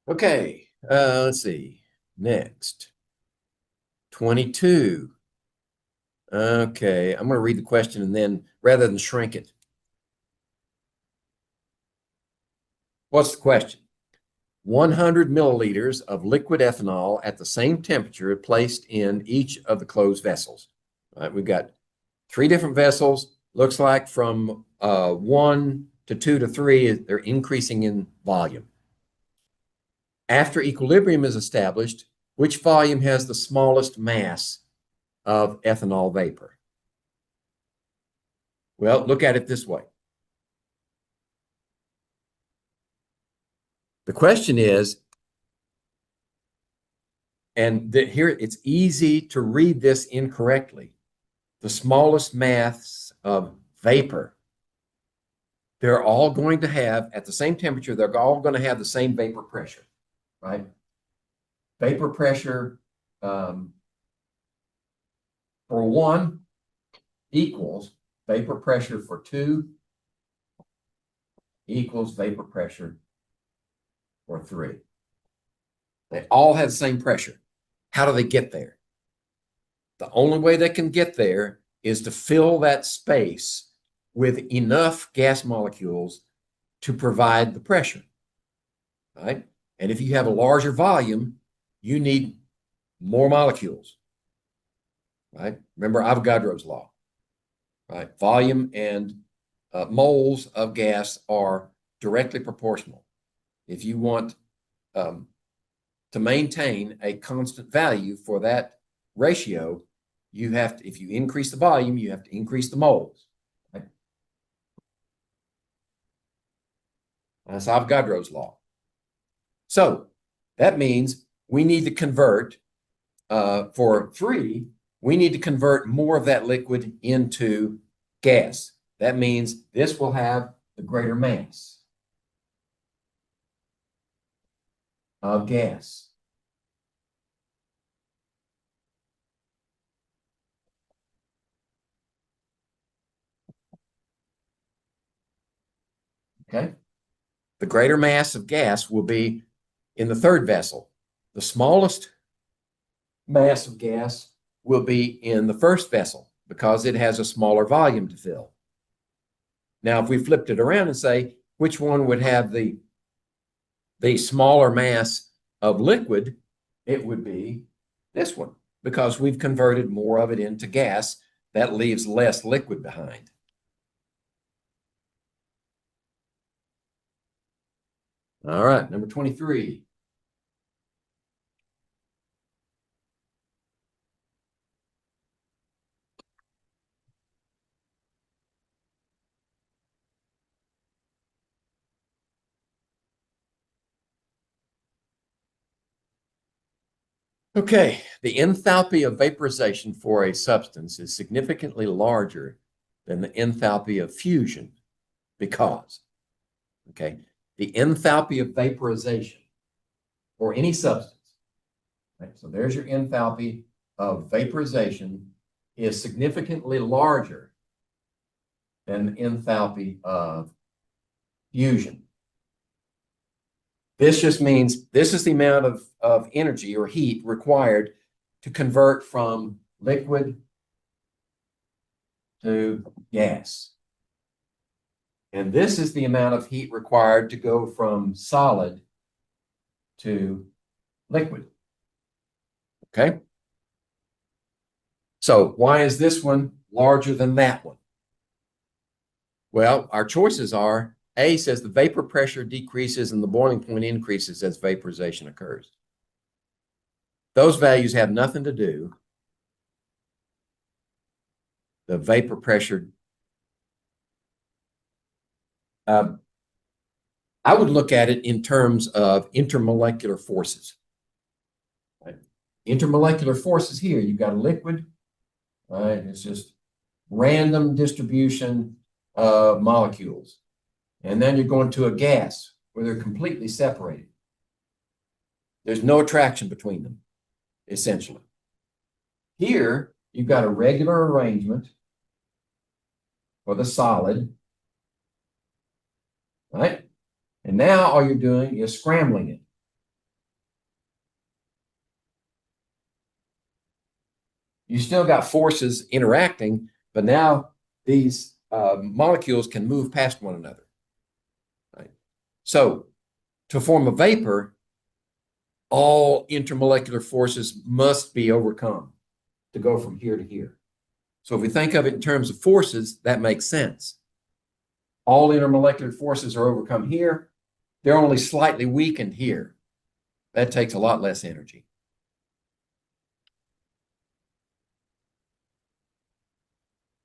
Okay, let's see. Next, 22. Okay, I'm going to read the question and then rather than shrink it. What's the question? 100 milliliters of liquid ethanol at the same temperature placed in each of the closed vessels. All right, we've got 3 different vessels. Looks like from 1 to 2 to 3, they're increasing in volume. After equilibrium is established, which volume has the smallest mass of ethanol vapor? Well, look at it this way. The question is, and here it's easy to read this incorrectly, the smallest mass of vapor. They're all going to have, at the same temperature, they're all going to have the same vapor pressure, right? Vapor pressure for 1 equals vapor pressure for 2 equals vapor pressure for 3. They all have the same pressure. How do they get there? The only way they can get there is to fill that space with enough gas molecules to provide the pressure, right? And if you have a larger volume, you need more molecules, right? Remember Avogadro's law, right? Volume and moles of gas are directly proportional. If you want to maintain a constant value for that ratio, you have to, if you increase the volume, you have to increase the moles. Right? That's Avogadro's law. So that means we need to convert, for 3, we need to convert more of that liquid into gas. That means this will have the greater mass of gas. okay? The greater mass of gas will be in the third vessel. The smallest mass of gas will be in the first vessel because it has a smaller volume to fill. Now, if we flipped it around and say, which one would have the smaller mass of liquid, it would be this one, because we've converted more of it into gas. That leaves less liquid behind. All right, number 23. Okay, the enthalpy of vaporization for a substance is significantly larger than the enthalpy of fusion because, okay, the enthalpy of vaporization for any substance, right? So there's your enthalpy of vaporization is significantly larger than the enthalpy of fusion. This just means this is the amount of energy or heat required to convert from liquid to gas. And this is the amount of heat required to go from solid to liquid. Okay? So why is this one larger than that one? Well, our choices are, A says the vapor pressure decreases and the boiling point increases as vaporization occurs. Those values have nothing to do. The vapor pressure, I would look at it in terms of intermolecular forces. Right? Intermolecular forces here, you've got a liquid, right? It's just random distribution of molecules. And then you're going to a gas where they're completely separated. There's no attraction between them, essentially. Here, you've got a regular arrangement for the solid, right? And now all you're doing is scrambling it. You still got forces interacting, but now these molecules can move past one another. Right? So to form a vapor, all intermolecular forces must be overcome to go from here to here. So if we think of it in terms of forces, that makes sense. All intermolecular forces are overcome here. They're only slightly weakened here. That takes a lot less energy.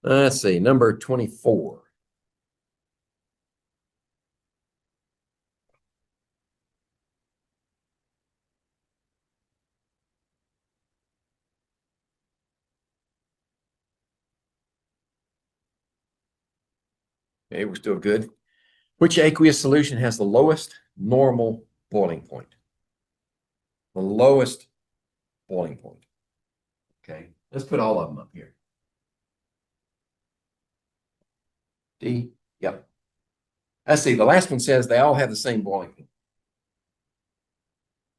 Let's see, number 24. Okay, we're still good. Which aqueous solution has the lowest normal boiling point? The lowest boiling point. Okay, let's put all of them up here. D, yep. Let's see, the last one says they all have the same boiling point.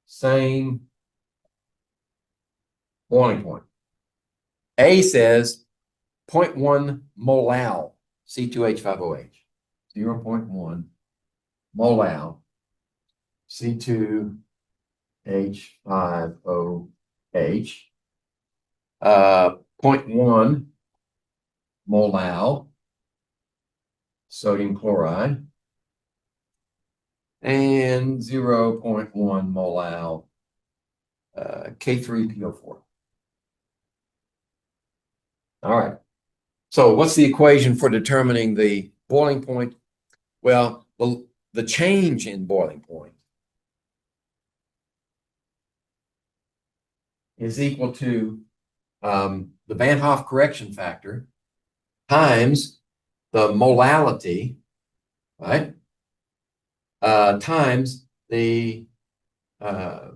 Same boiling point. A says 0.1 molal C2H5OH. 0.1 molal C2H5OH. 0.1 molal sodium chloride. And 0.1 molal K3PO4. All right. So what's the equation for determining the boiling point? Well, the change in boiling point is equal to the Van Hoff correction factor times the molality, right? Times the, I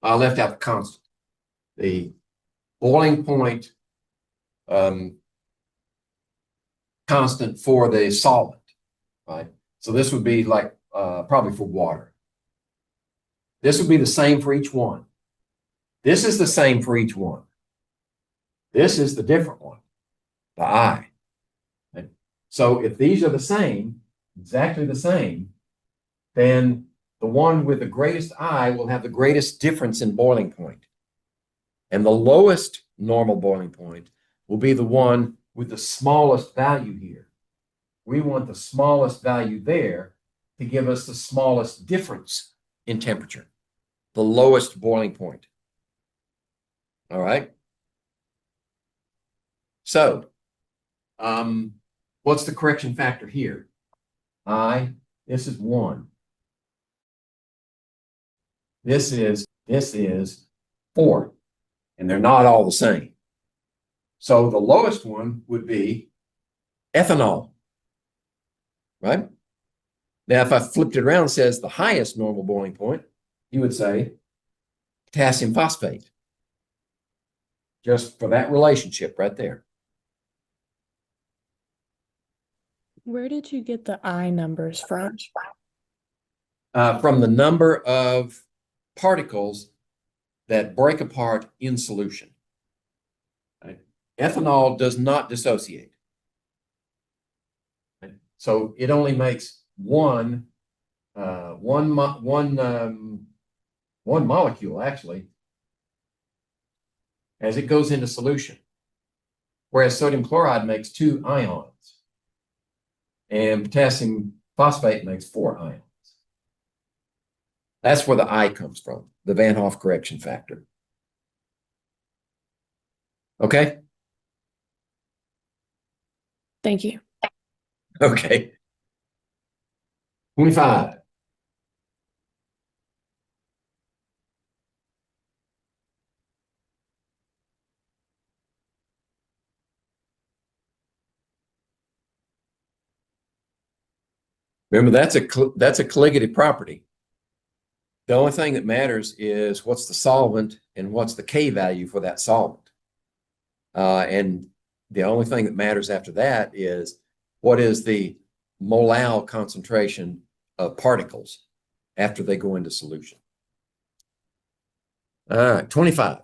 left out the constant, the boiling point constant for the solvent. right? So this would be like probably for water. This would be the same for each one. This is the same for each one. This is the different one, the I. Okay? So if these are the same, exactly the same, then the one with the greatest I will have the greatest difference in boiling point. And the lowest normal boiling point will be the one with the smallest value here. We want the smallest value there to give us the smallest difference in temperature, the lowest boiling point. All right. So, what's the correction factor here? This is 1. This is 4. And they're not all the same. So the lowest one would be ethanol, right? Now, if I flipped it around and says the highest normal boiling point, you would say potassium phosphate, just for that relationship right there. Where did you get the I numbers from? From the number of particles that break apart in solution. Right? Ethanol does not dissociate. Right? So it only makes one molecule, actually, as it goes into solution. Whereas sodium chloride makes 2 ions. And potassium phosphate makes 4 ions. That's where the I comes from, the Van Hoff correction factor. Okay? Thank you. Okay. 25. Remember, that's a colligative property. The only thing that matters is what's the solvent and what's the K value for that solvent. And the only thing that matters after that is what is the molal concentration of particles after they go into solution. All right, 25.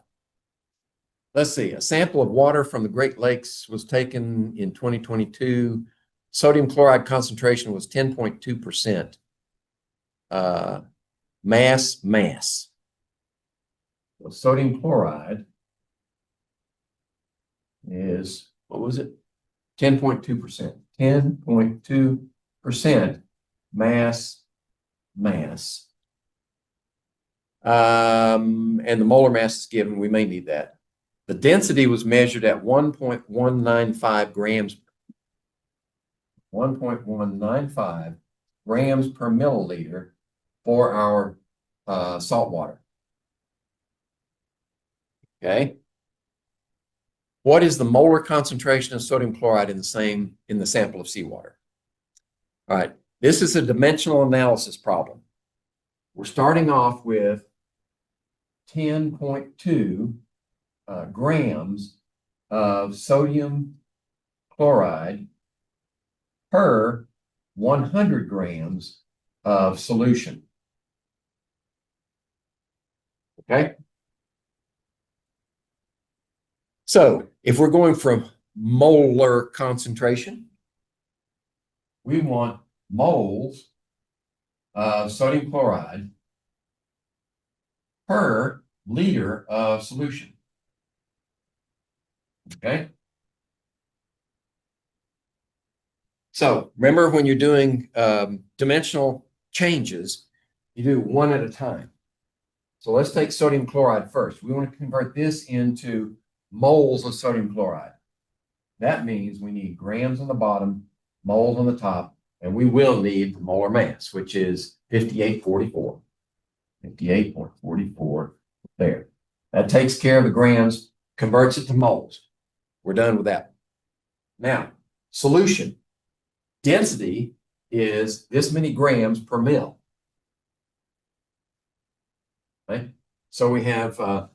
Let's see, a sample of water from the Great Lakes was taken in 2022. Sodium chloride concentration was 10.2%. Mass. So sodium chloride is, what was it? 10.2%. 10.2% mass. And the molar mass is given. We may need that. The density was measured at 1.195 grams. 1.195 grams per milliliter for our salt water. Okay. What is the molar concentration of sodium chloride in the sample of seawater? All right. This is a dimensional analysis problem. We're starting off with 10.2 grams of sodium chloride per 100 grams of solution. Okay. So if we're going from molar concentration, we want moles of sodium chloride per liter of solution. Okay. So remember, when you're doing dimensional changes, you do one at a time. So let's take sodium chloride first. We want to convert this into moles of sodium chloride. That means we need grams on the bottom, moles on the top, and we will need the molar mass, which is 58.44. 58.44 there. That takes care of the grams, converts it to moles. We're done with that. Now, solution. Density is this many grams per mil. Okay? So we have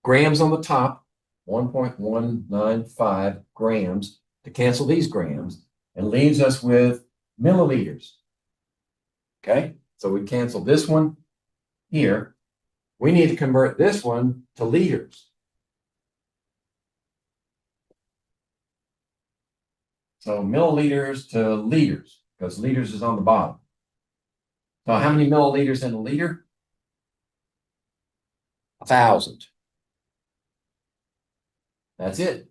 grams on the top, 1.195 grams to cancel these grams, and leaves us with milliliters. Okay, so we cancel this one here. We need to convert this one to liters. So milliliters to liters, because liters is on the bottom. So how many milliliters in a liter? 1,000. That's it.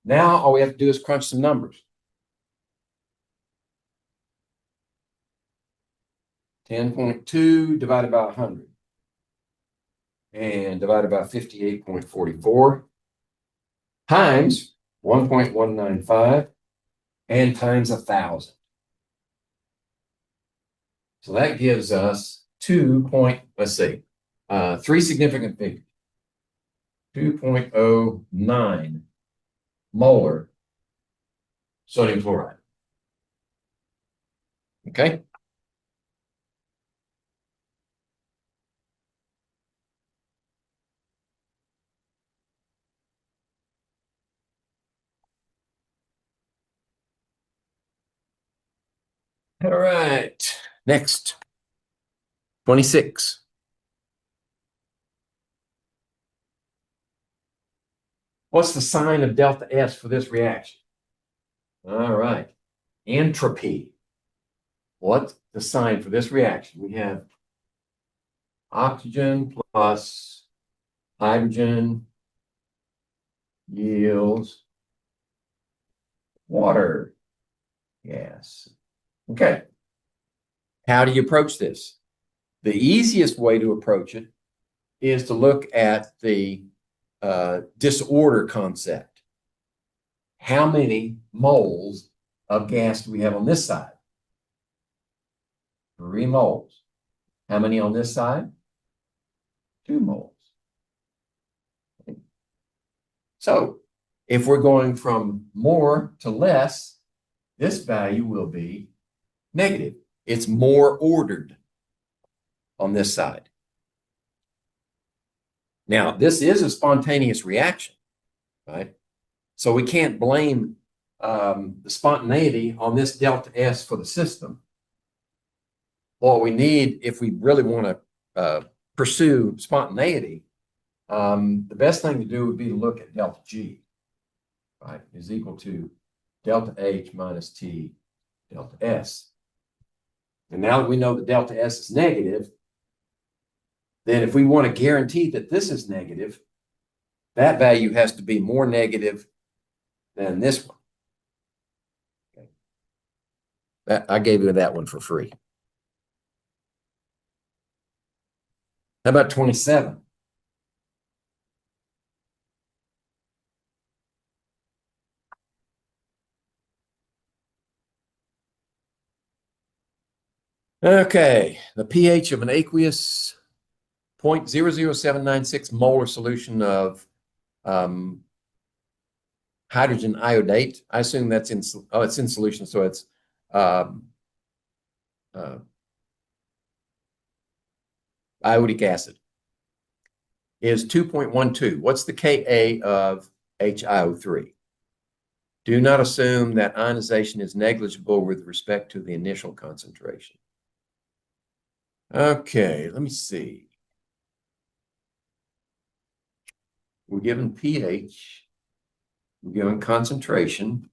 Now all we have to do is crunch some numbers. 10.2 divided by 100 and divided by 58.44 times 1.195 and times 1,000. So that gives us three significant figures. 2.09 molar sodium chloride. Okay. All right. Next. 26. What's the sign of delta S for this reaction? All right. Entropy. What's the sign for this reaction? We have oxygen plus hydrogen yields water gas. Okay. How do you approach this? The easiest way to approach it is to look at the disorder concept. How many moles of gas do we have on this side? 3 moles. How many on this side? 2 moles. So if we're going from more to less, this value will be negative. It's more ordered on this side. Now, this is a spontaneous reaction, right? So we can't blame the spontaneity on this delta S for the system. What we need, if we really want to pursue spontaneity, the best thing to do would be to look at delta G, right, is equal to delta H minus T delta S. And now that we know that delta S is negative, then if we want to guarantee that this is negative, that value has to be more negative than this one. Okay. I gave you that one for free. How about 27? Okay, the pH of an aqueous 0.00796 molar solution of hydrogen iodate. I assume that's in, it's in solution, so it's iodic acid, is 2.12. What's the Ka of HiO3? Do not assume that ionization is negligible with respect to the initial concentration. Okay, let me see. We're given pH. We're given concentration.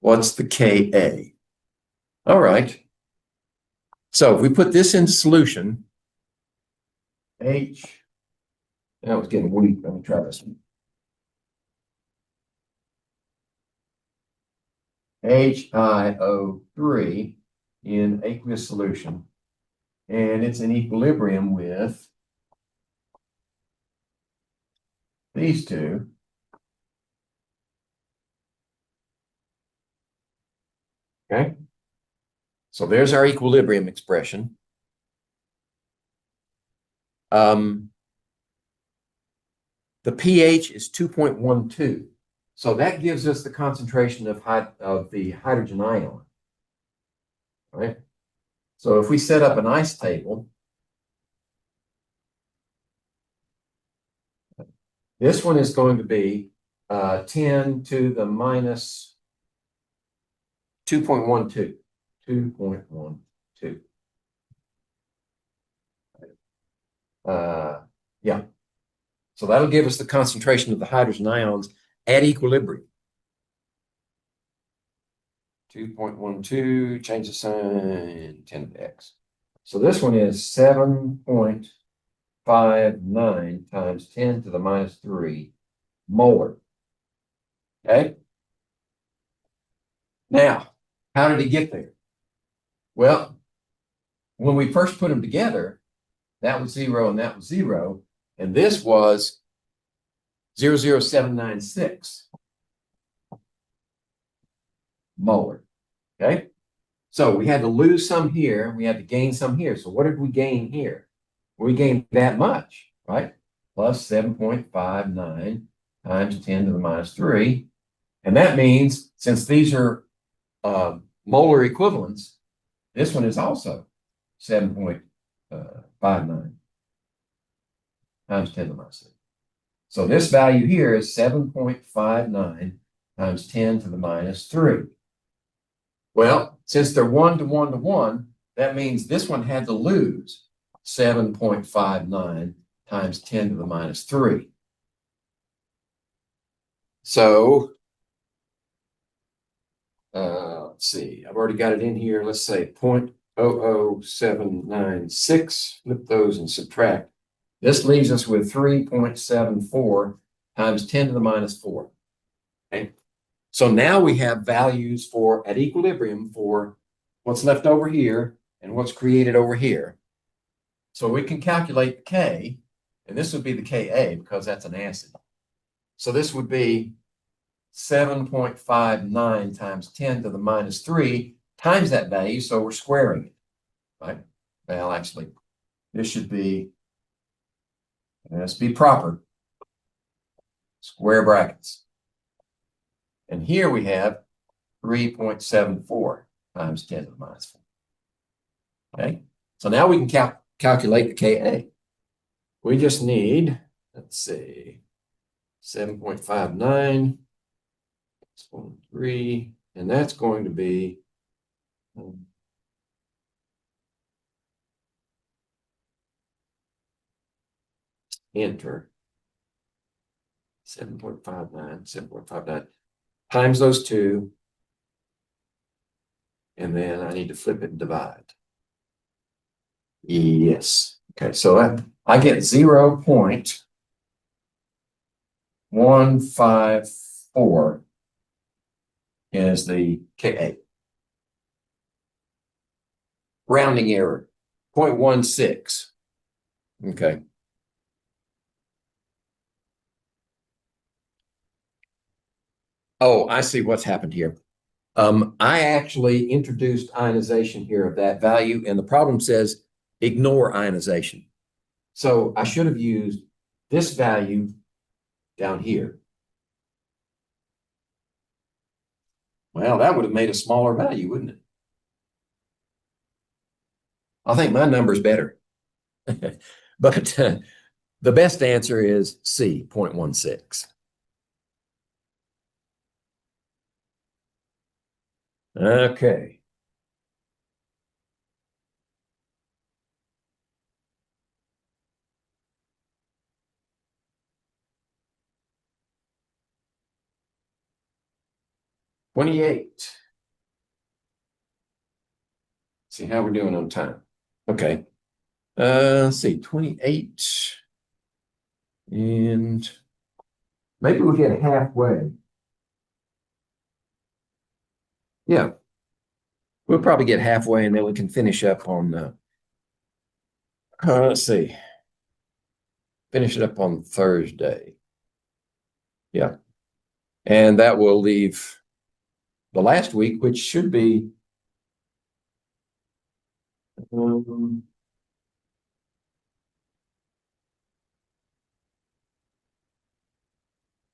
What's the Ka? All right. So if we put this in solution, that was getting weak. Let me try this one. HiO3 in aqueous solution, and it's in equilibrium with these two. Okay. So there's our equilibrium expression. The pH is 2.12. So that gives us the concentration of the hydrogen ion. All right. So if we set up an ice table, this one is going to be 10 to the minus 2.12. 2.12. Yeah. So that'll give us the concentration of the hydrogen ions at equilibrium. 2.12, change the sign, 10 to the x. So this one is 7.59 times 10 to the minus 3 molar. Okay. Now, how did he get there? Well, when we first put them together, that was 0 and that was 0. And this was 0.0796 molar. Okay. So we had to lose some here. We had to gain some here. So what did we gain here? We gained that much, right? Plus 7.59 times 10 to the minus 3. And that means since these are molar equivalents, this one is also 7.59 times 10 to the minus 3. So this value here is 7.59 times 10 to the minus 3. Well, since they're 1 to 1 to 1, that means this one had to lose 7.59 times 10 to the minus 3. So, let's see, I've already got it in here. Let's say 0.00796. Flip those and subtract. This leaves us with 3.74 times 10 to the minus 4. Okay. So now we have values for at equilibrium for what's left over here and what's created over here. So we can calculate the K, and this would be the Ka because that's an acid. So this would be 7.59 times 10 to the minus 3 times that value. So we're squaring it, right? Well, actually, this should be, let's be proper, square brackets. And here we have 3.74 times 10 to the minus 4. Okay, so now we can calculate the Ka. We just need, let's see, 7.59, 3, and that's going to be enter 7.59 times those two, and then I need to flip it and divide. Yes. Okay, so I get 0.154 is the Ka. Rounding error, 0.16. Okay. Oh, I see what's happened here. I actually introduced ionization here of that value, and the problem says ignore ionization. So I should have used this value down here. Well, that would have made a smaller value, wouldn't it? I think my number's better. But the best answer is C, 0.16. Okay. $28. See how we're doing on time. Okay. Let's see, 28. And maybe we'll get halfway. Yeah. We'll probably get halfway and then we can finish up on let's see. Finish it up on Thursday. Yeah. And that will leave the last week, which should be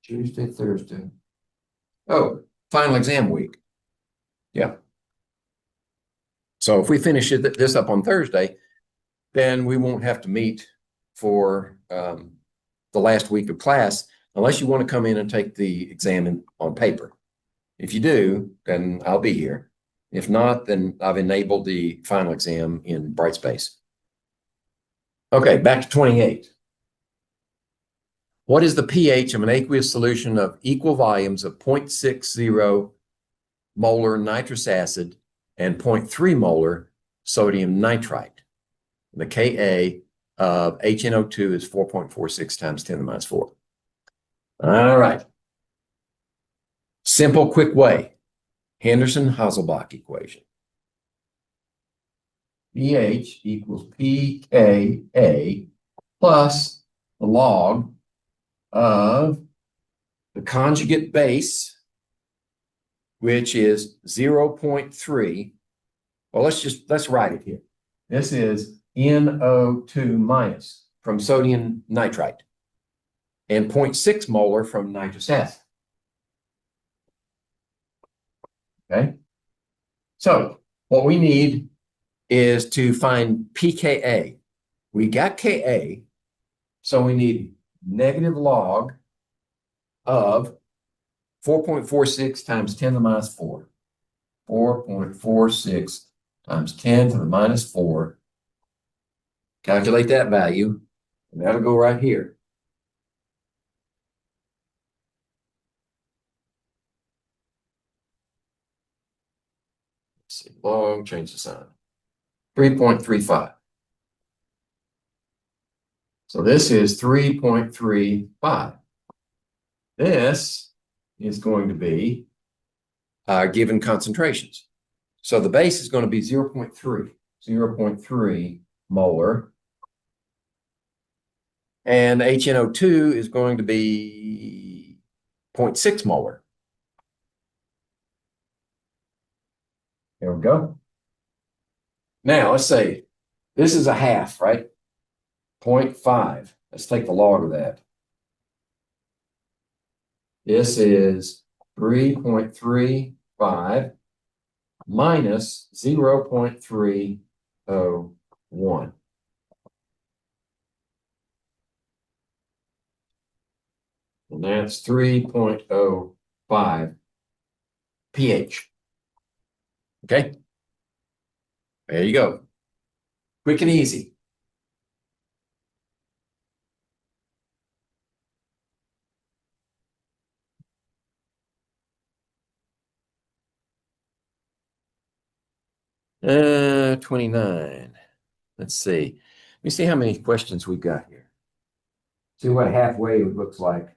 Tuesday, Thursday. Oh, final exam week. Yeah. So if we finish this up on Thursday, then we won't have to meet for the last week of class unless you want to come in and take the exam on paper. If you do, then I'll be here. If not, then I've enabled the final exam in Brightspace. Okay, back to 28. What is the pH of an aqueous solution of equal volumes of 0.60 molar nitrous acid and 0.3 molar sodium nitrite? The Ka of HNO2 is 4.46 times 10 to the minus 4. All right. Simple, quick way. Henderson-Hasselbalch equation. pH equals pKa plus the log of the conjugate base, which is 0.3. Well, let's write it here. This is NO2 minus from sodium nitrite and 0.6 molar from nitrous acid. Okay. So what we need is to find pKa. We got Ka, so we need negative log of 4.46 times 10 to the minus 4. 4.46 times 10 to the minus 4. Calculate that value, and that'll go right here. Let's see, log, change the sign. 3.35. So this is 3.35. This is going to be our given concentrations. So the base is going to be 0.3 molar. And HNO2 is going to be 0.6 molar. There we go. Now, let's say this is a half, right? 0.5. Let's take the log of that. This is 3.35 minus 0.301. And that's 3.05 pH. Okay? There you go. Quick and easy. Uh, 29. Let's see. Let me see how many questions we've got here. See what halfway looks like.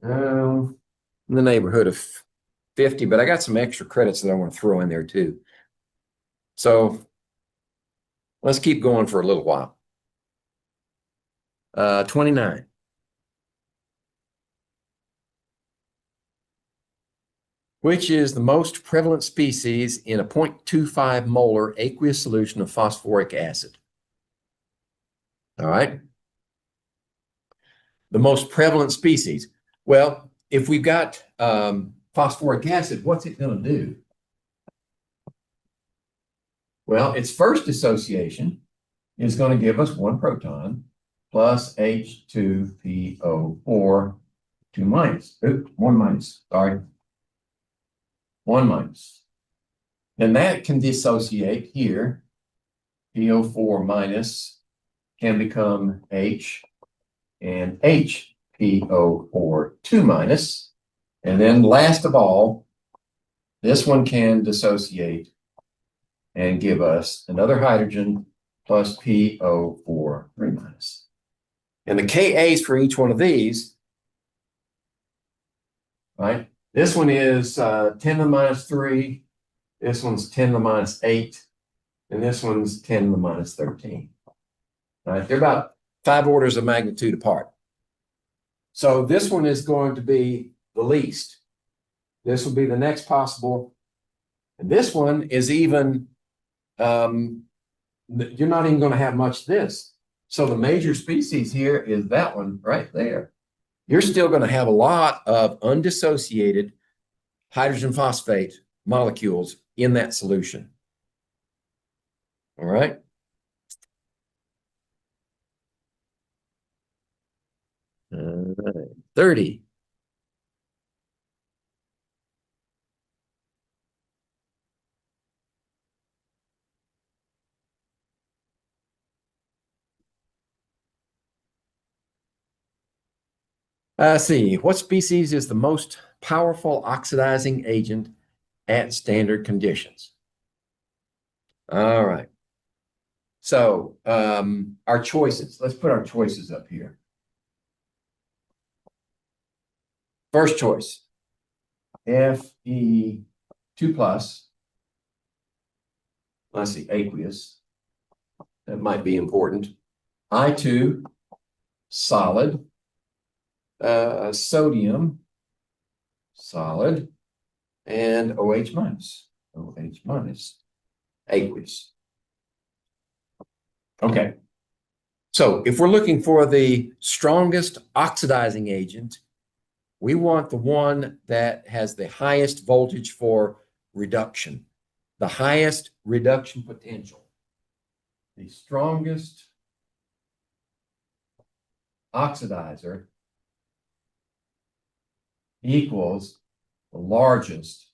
In the neighborhood of 50, but I got some extra credits that I want to throw in there too. So let's keep going for a little while. 29. Which is the most prevalent species in a 0.25 molar aqueous solution of phosphoric acid? All right. The most prevalent species. Well, if we've got phosphoric acid, what's it going to do? Well, its first dissociation is going to give us one proton plus H2PO4, 2 minus. Oops, 1 minus, sorry. 1 minus. Then that can dissociate here. PO4 minus can become H and HPO4, 2 minus. And then last of all, this one can dissociate and give us another hydrogen plus PO4, 3 minus. And the Ka's for each one of these, right? This one is 10 to the minus 3. This one's 10 to the minus 8. And this one's 10 to the minus 13. Right? They're about 5 orders of magnitude apart. So this one is going to be the least. This will be the next possible. And this one is even, you're not even going to have much of this. So the major species here is that one right there. You're still going to have a lot of undissociated hydrogen phosphate molecules in that solution. All right. All right. 30. See, what species is the most powerful oxidizing agent at standard conditions? All right. So our choices, let's put our choices up here. First choice, Fe2+, let's see, aqueous. That might be important. I2, solid. Sodium, solid. And OH minus, aqueous. Okay. So if we're looking for the strongest oxidizing agent, we want the one that has the highest voltage for reduction, the highest reduction potential. The strongest oxidizer equals the largest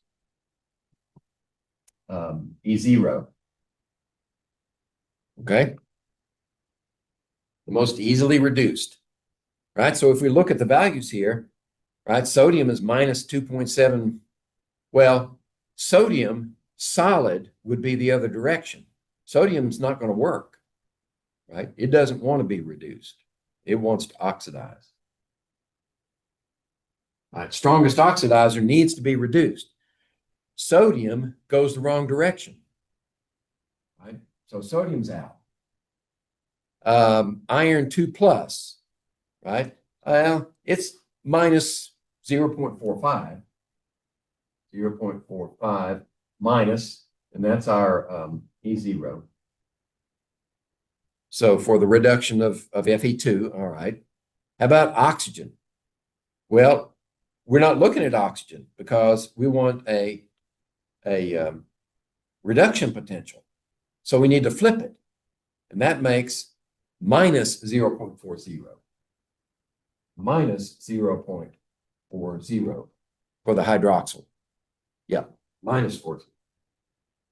E0. Okay. The most easily reduced, right? So if we look at the values here, right, sodium is minus 2.7. Well, sodium solid would be the other direction. Sodium's not going to work, right? It doesn't want to be reduced. It wants to oxidize. All right, strongest oxidizer needs to be reduced. Sodium goes the wrong direction, right? So sodium's out. Iron 2+, right? It's minus 0.45. 0.45 minus, and that's our E0. So for the reduction of Fe2, all right. How about oxygen? Well, we're not looking at oxygen because we want a reduction potential. So we need to flip it. And that makes minus 0.40. Minus 0.40 for the hydroxyl. Yeah, minus 40.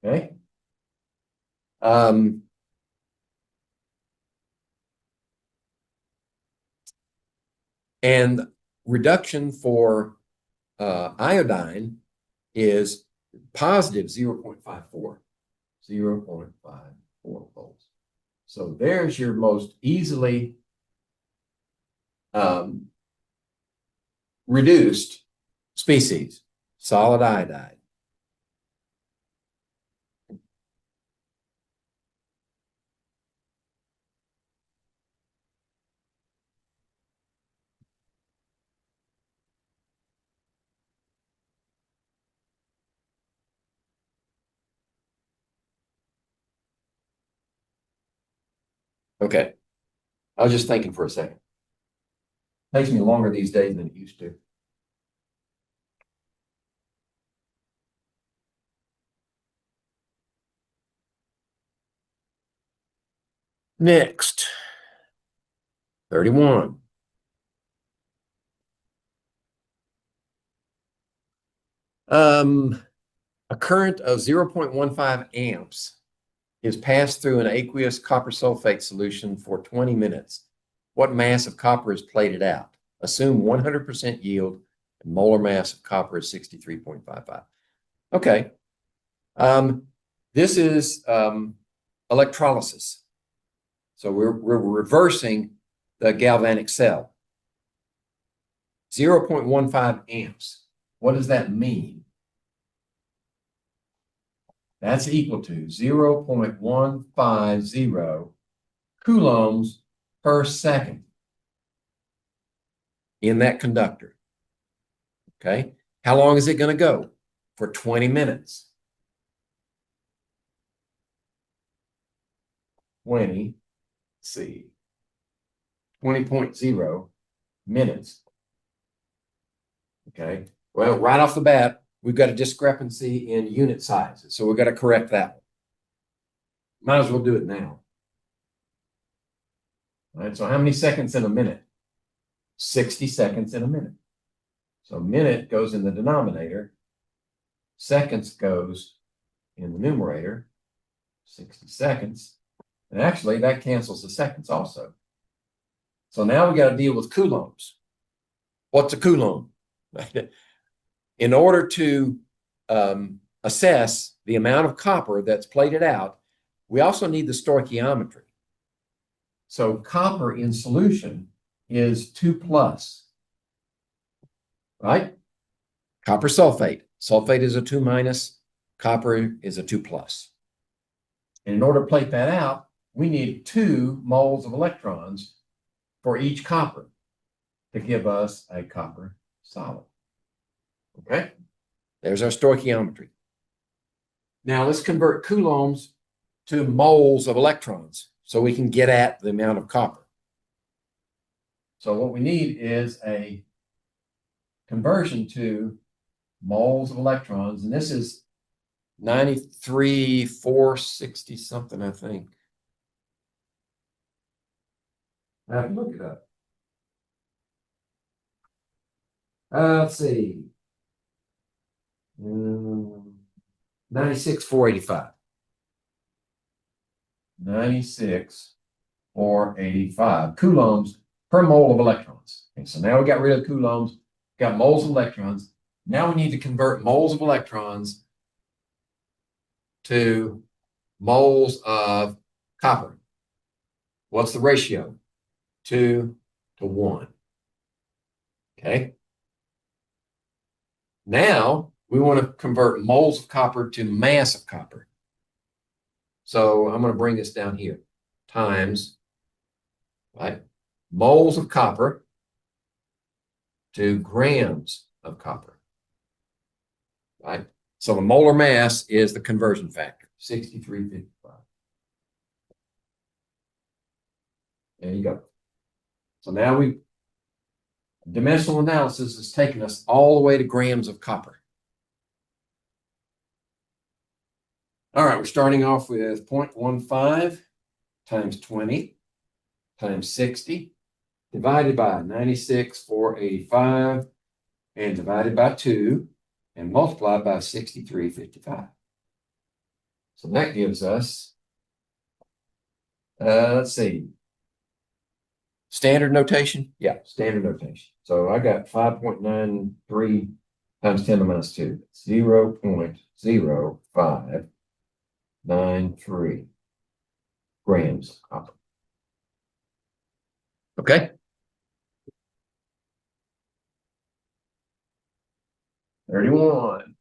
Okay. And reduction for iodine is positive 0.54. 0.54 volts. So there's your most easily reduced species, solid iodide. Okay. I was just thinking for a second. Takes me longer these days than it used to. Next, 31. A current of 0.15 amps is passed through an aqueous copper sulfate solution for 20 minutes. What mass of copper is plated out? Assume 100% yield and molar mass of copper is 63.55. Okay. This is electrolysis. So we're reversing the galvanic cell. 0.15 amps. What does that mean? That's equal to 0.150 coulombs per second in that conductor. Okay. How long is it going to go? For 20 minutes. 20, let's see, 20.0 minutes. Okay. Well, right off the bat, we've got a discrepancy in unit sizes. So we've got to correct that one. Might as well do it now. All right. So how many seconds in a minute? 60 seconds in a minute. So minute goes in the denominator. Seconds goes in the numerator. 60 seconds. And actually, that cancels the seconds also. So now we got to deal with coulombs. What's a coulomb? In order to assess the amount of copper that's plated out, we also need the stoichiometry. So copper in solution is 2+, right? Copper sulfate. Sulfate is a 2-, copper is a 2+. And in order to plate that out, we need 2 moles of electrons for each copper to give us a copper solid. Okay? There's our stoichiometry. Now let's convert coulombs to moles of electrons so we can get at the amount of copper. So what we need is a conversion to moles of electrons, and this is 93,460 something, I think. I have to look it up. Let's see. 96,485. 96,485 coulombs per mole of electrons. Okay, so now we got rid of coulombs, got moles of electrons. Now we need to convert moles of electrons to moles of copper. What's the ratio? 2 to 1. Okay. Now we want to convert moles of copper to mass of copper. So I'm going to bring this down here. Times, right, moles of copper to grams of copper. Right? So the molar mass is the conversion factor, 6355. There you go. So now dimensional analysis has taken us all the way to grams of copper. All right, we're starting off with 0.15 times 20 times 60 divided by 96,485 and divided by 2 and multiplied by 6355. So that gives us, let's see, standard notation? Yeah, standard notation. So I got 5.93 times 10 to the minus 2. 0.0593 grams of copper. Okay. 31.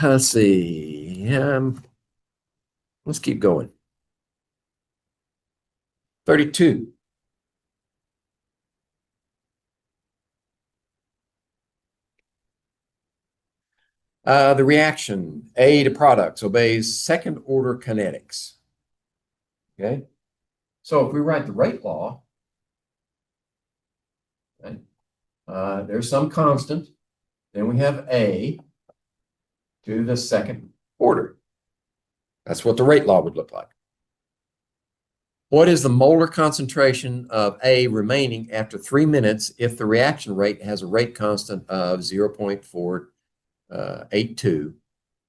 Let's see. Let's keep going. 32. The reaction A to products obeys second order kinetics. Okay. So if we write the rate law, okay, there's some constant, then we have A to the second order. That's what the rate law would look like. What is the molar concentration of A remaining after 3 minutes if the reaction rate has a rate constant of 0.482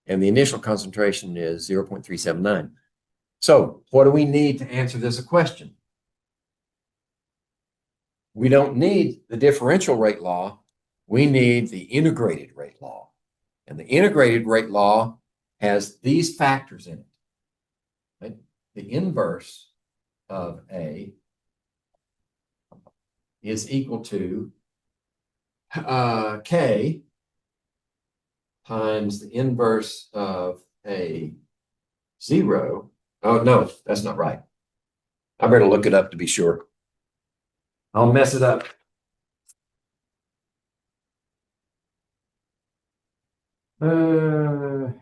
and the initial concentration is 0.379? So what do we need to answer this question? We don't need the differential rate law. We need the integrated rate law. And the integrated rate law has these factors in it. Right? The inverse of A is equal to K times the inverse of A 0. Oh, no, that's not right. I better look it up to be sure. I'll mess it up.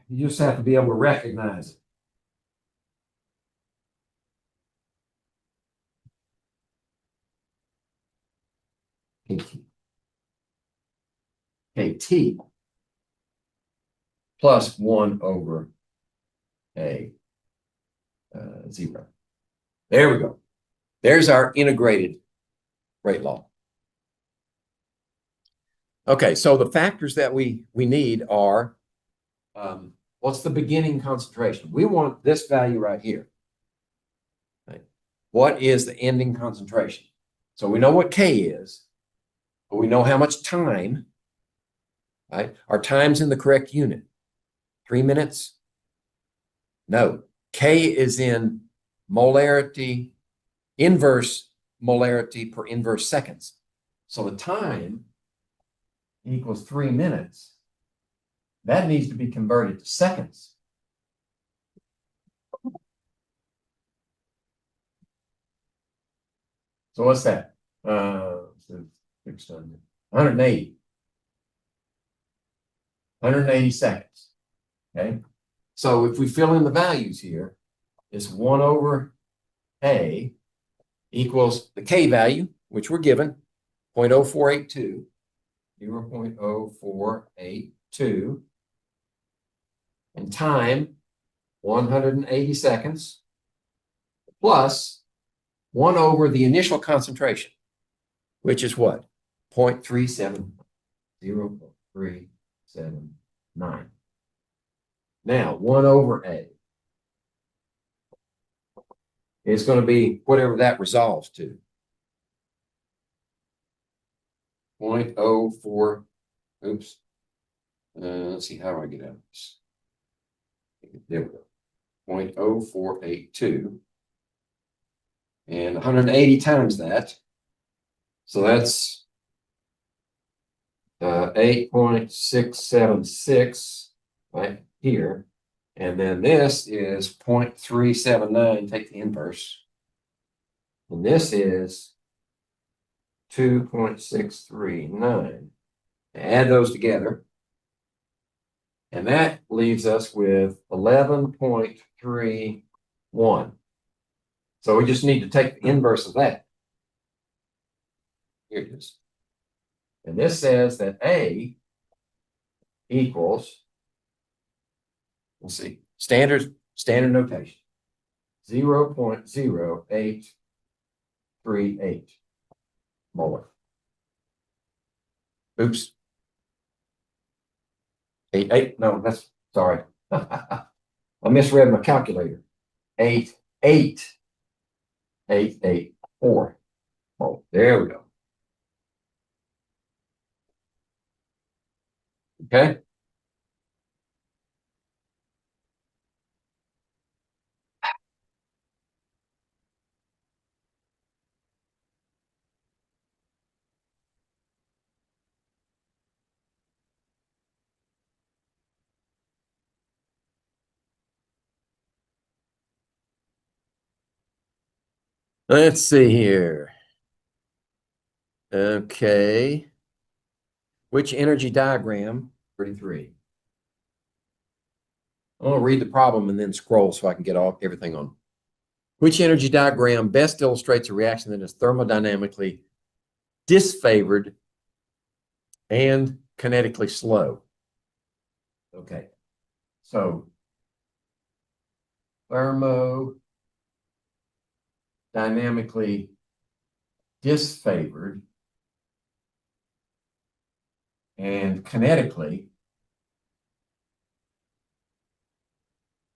You just have to be able to recognize it. KT plus 1 over A 0. There we go. There's our integrated rate law. Okay, so the factors that we need are what's the beginning concentration? We want this value right here. Right? What is the ending concentration? So we know what K is, but we know how much time, right? Are times in the correct unit? 3 minutes? No. K is in molarity, inverse molarity per inverse seconds. So the time equals 3 minutes. That needs to be converted to seconds. So what's that? 600, 180. 180 seconds. Okay. So if we fill in the values here, it's 1 over A equals the K value, which we're given, 0.0482, 0.0482, and time, 180 seconds, plus 1 over the initial concentration, which is what? 0.379. Now, 1 over A is going to be whatever that resolves to. 0.04, oops. Let's see, how do I get out of this? There we go. 0.0482. And 180 times that. So that's 8.676 right here. And then this is 0.379, take the inverse. And this is 2.639. Add those together. And that leaves us with 11.31. So we just need to take the inverse of that. Here it is. And this says that A equals, let's see, standard notation, 0.0838 molar. Oops. 8, no, that's, sorry. I misread my calculator. 8.884 molar. There we go. Okay. Let's see here. Okay. Which energy diagram? 33. I'm going to read the problem and then scroll so I can get everything on. Which energy diagram best illustrates a reaction that is thermodynamically disfavored and kinetically slow? Okay. So thermodynamically disfavored and kinetically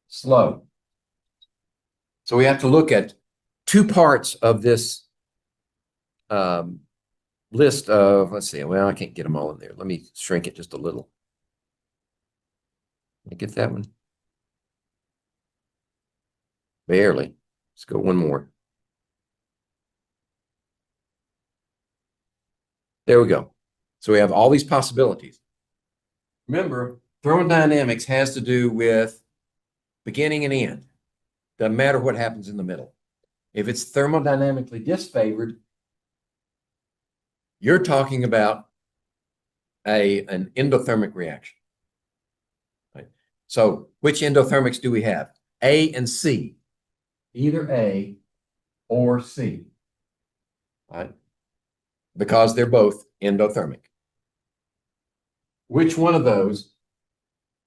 slow. So we have to look at 2 parts of this list of, let's see, well, I can't get them all in there. Let me shrink it just a little. I get that one? Barely. Let's go one more. There we go. So we have all these possibilities. Remember, thermodynamics has to do with beginning and end. Doesn't matter what happens in the middle. If it's thermodynamically disfavored, you're talking about an endothermic reaction. Right? So which endothermics do we have? A and C. Either A or C. Right? Because they're both endothermic. Which one of those,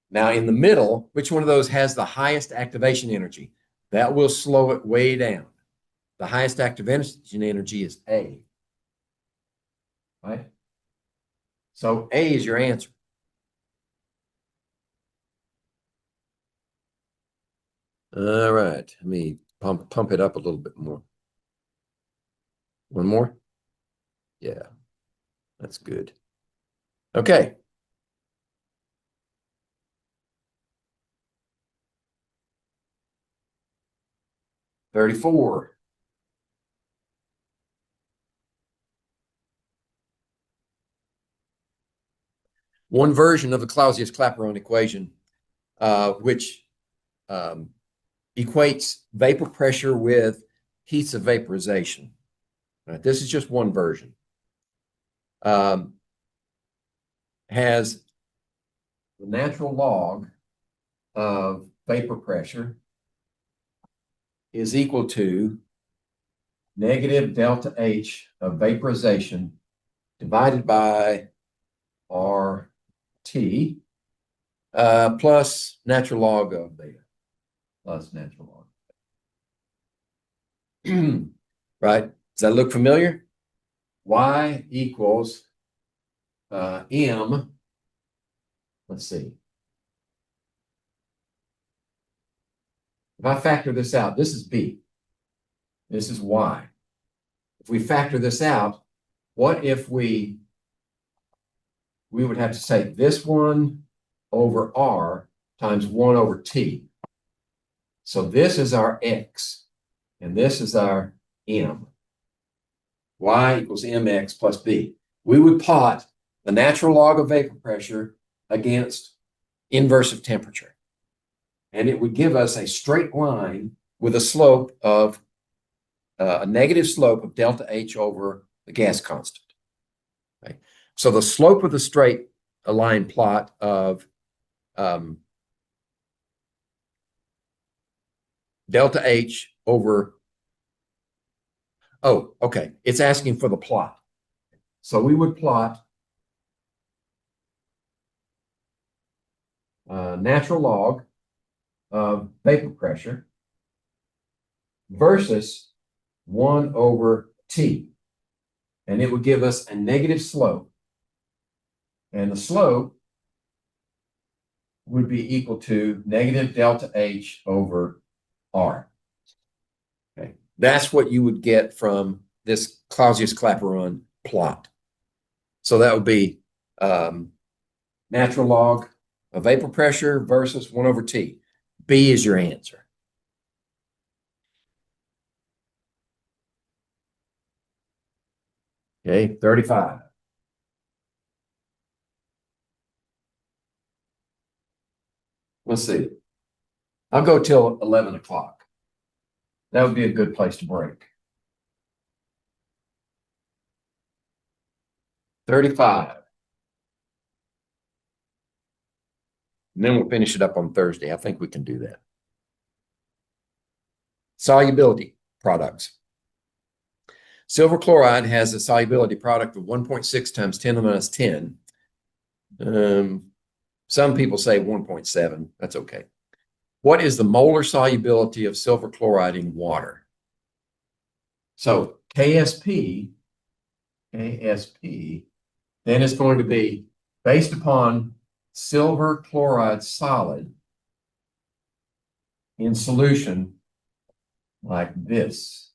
now in the middle, which one of those has the highest activation energy? That will slow it way down. The highest activation energy is A. Right? So A is your answer. All right, let me pump it up a little bit more. One more? Yeah, that's good. Okay. $34. One version of the Clausius-Clapeyron equation, which equates vapor pressure with heats of vaporization. Right, this is just one version. Has the natural log of vapor pressure is equal to negative delta H of vaporization divided by RT plus natural log of beta plus natural log. Right? Does that look familiar? Y equals M. Let's see. If I factor this out, this is B. This is Y. If we factor this out, what if we would have to say this one over R times 1 over T. So this is our X, and this is our M. Y equals mx plus b. We would plot the natural log of vapor pressure against inverse of temperature. And it would give us a straight line with a slope of a negative slope of delta H over the gas constant. Okay. So the slope of the straight line plot of delta H over, oh, okay, it's asking for the plot. So we would plot natural log of vapor pressure versus 1 over T. And it would give us a negative slope. And the slope would be equal to negative delta H over R. Okay. That's what you would get from this Clausius-Clapeyron plot. So that would be natural log of vapor pressure versus 1 over T. B is your answer. Okay, 35. Let's see. I'll go till 11 o'clock. That would be a good place to break. 35. And then we'll finish it up on Thursday. I think we can do that. Solubility products. Silver chloride has a solubility product of 1.6 times 10 to the minus 10. Some people say 1.7. That's okay. What is the molar solubility of silver chloride in water? So KSP, then it's going to be based upon silver chloride solid in solution like this.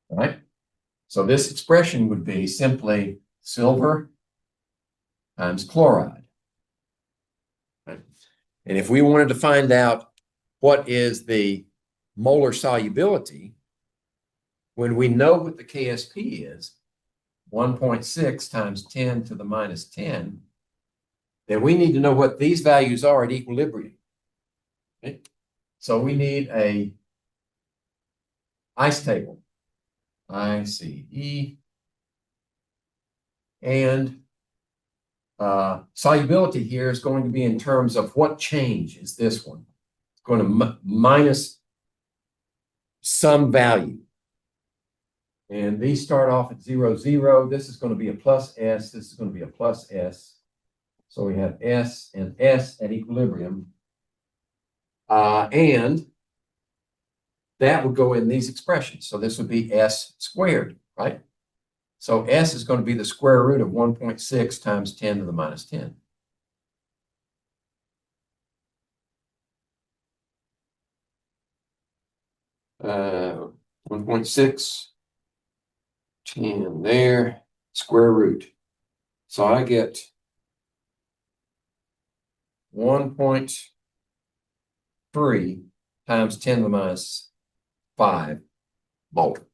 Right? So this expression would be simply silver times chloride. Right? And if we wanted to find out what is the molar solubility, when we know what the KSP is, 1.6 times 10 to the minus 10, then we need to know what these values are at equilibrium. Okay? So we need a ice table. ICE. And solubility here is going to be in terms of what change is this one. It's going to minus some value. And these start off at 0, 0. This is going to be a plus S. This is going to be a plus S. So we have S and S at equilibrium. And that would go in these expressions. So this would be S squared, right? So S is going to be the square root of 1.6 times 10 to the minus 10. 1.6, 10 there, square root. So I get 1.3 times 10 to the minus 5 molar.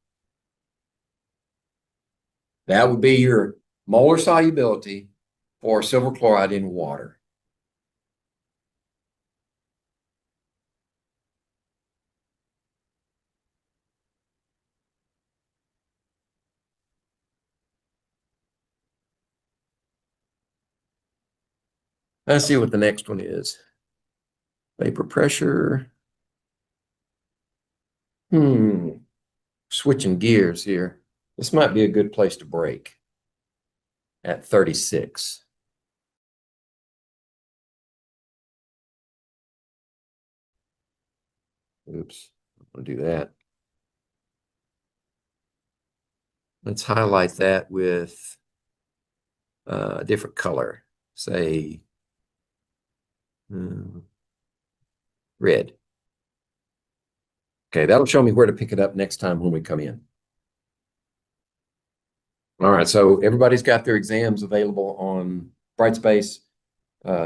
That would be your molar solubility for silver chloride in water. Let's see what the next one is. Vapor pressure. Switching gears here. This might be a good place to break at 36. Oops, I'm going to do that. Let's highlight that with a different color, say red. Okay, that'll show me where to pick it up next time when we come in. All right, so everybody's got their exams available on Brightspace,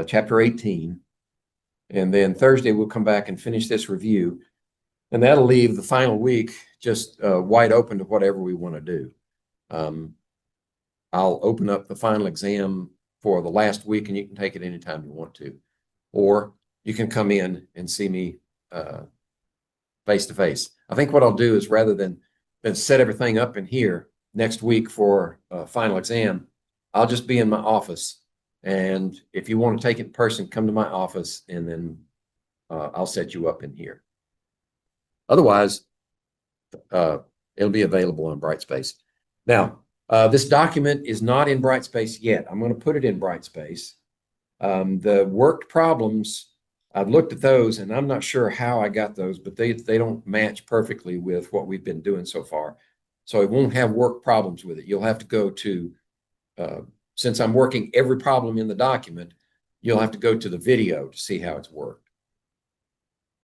chapter 18. And then Thursday, we'll come back and finish this review. And that'll leave the final week just wide open to whatever we want to do. I'll open up the final exam for the last week, and you can take it anytime you want to. Or you can come in and see me face to face. I think what I'll do is rather than set everything up in here next week for a final exam, I'll just be in my office. And if you want to take it in person, come to my office, and then I'll set you up in here. Otherwise, it'll be available on Brightspace. Now, this document is not in Brightspace yet. I'm going to put it in Brightspace. The worked problems, I've looked at those, and I'm not sure how I got those, but they don't match perfectly with what we've been doing so far. So it won't have work problems with it. You'll have to go to, since I'm working every problem in the document, you'll have to go to the video to see how it's worked.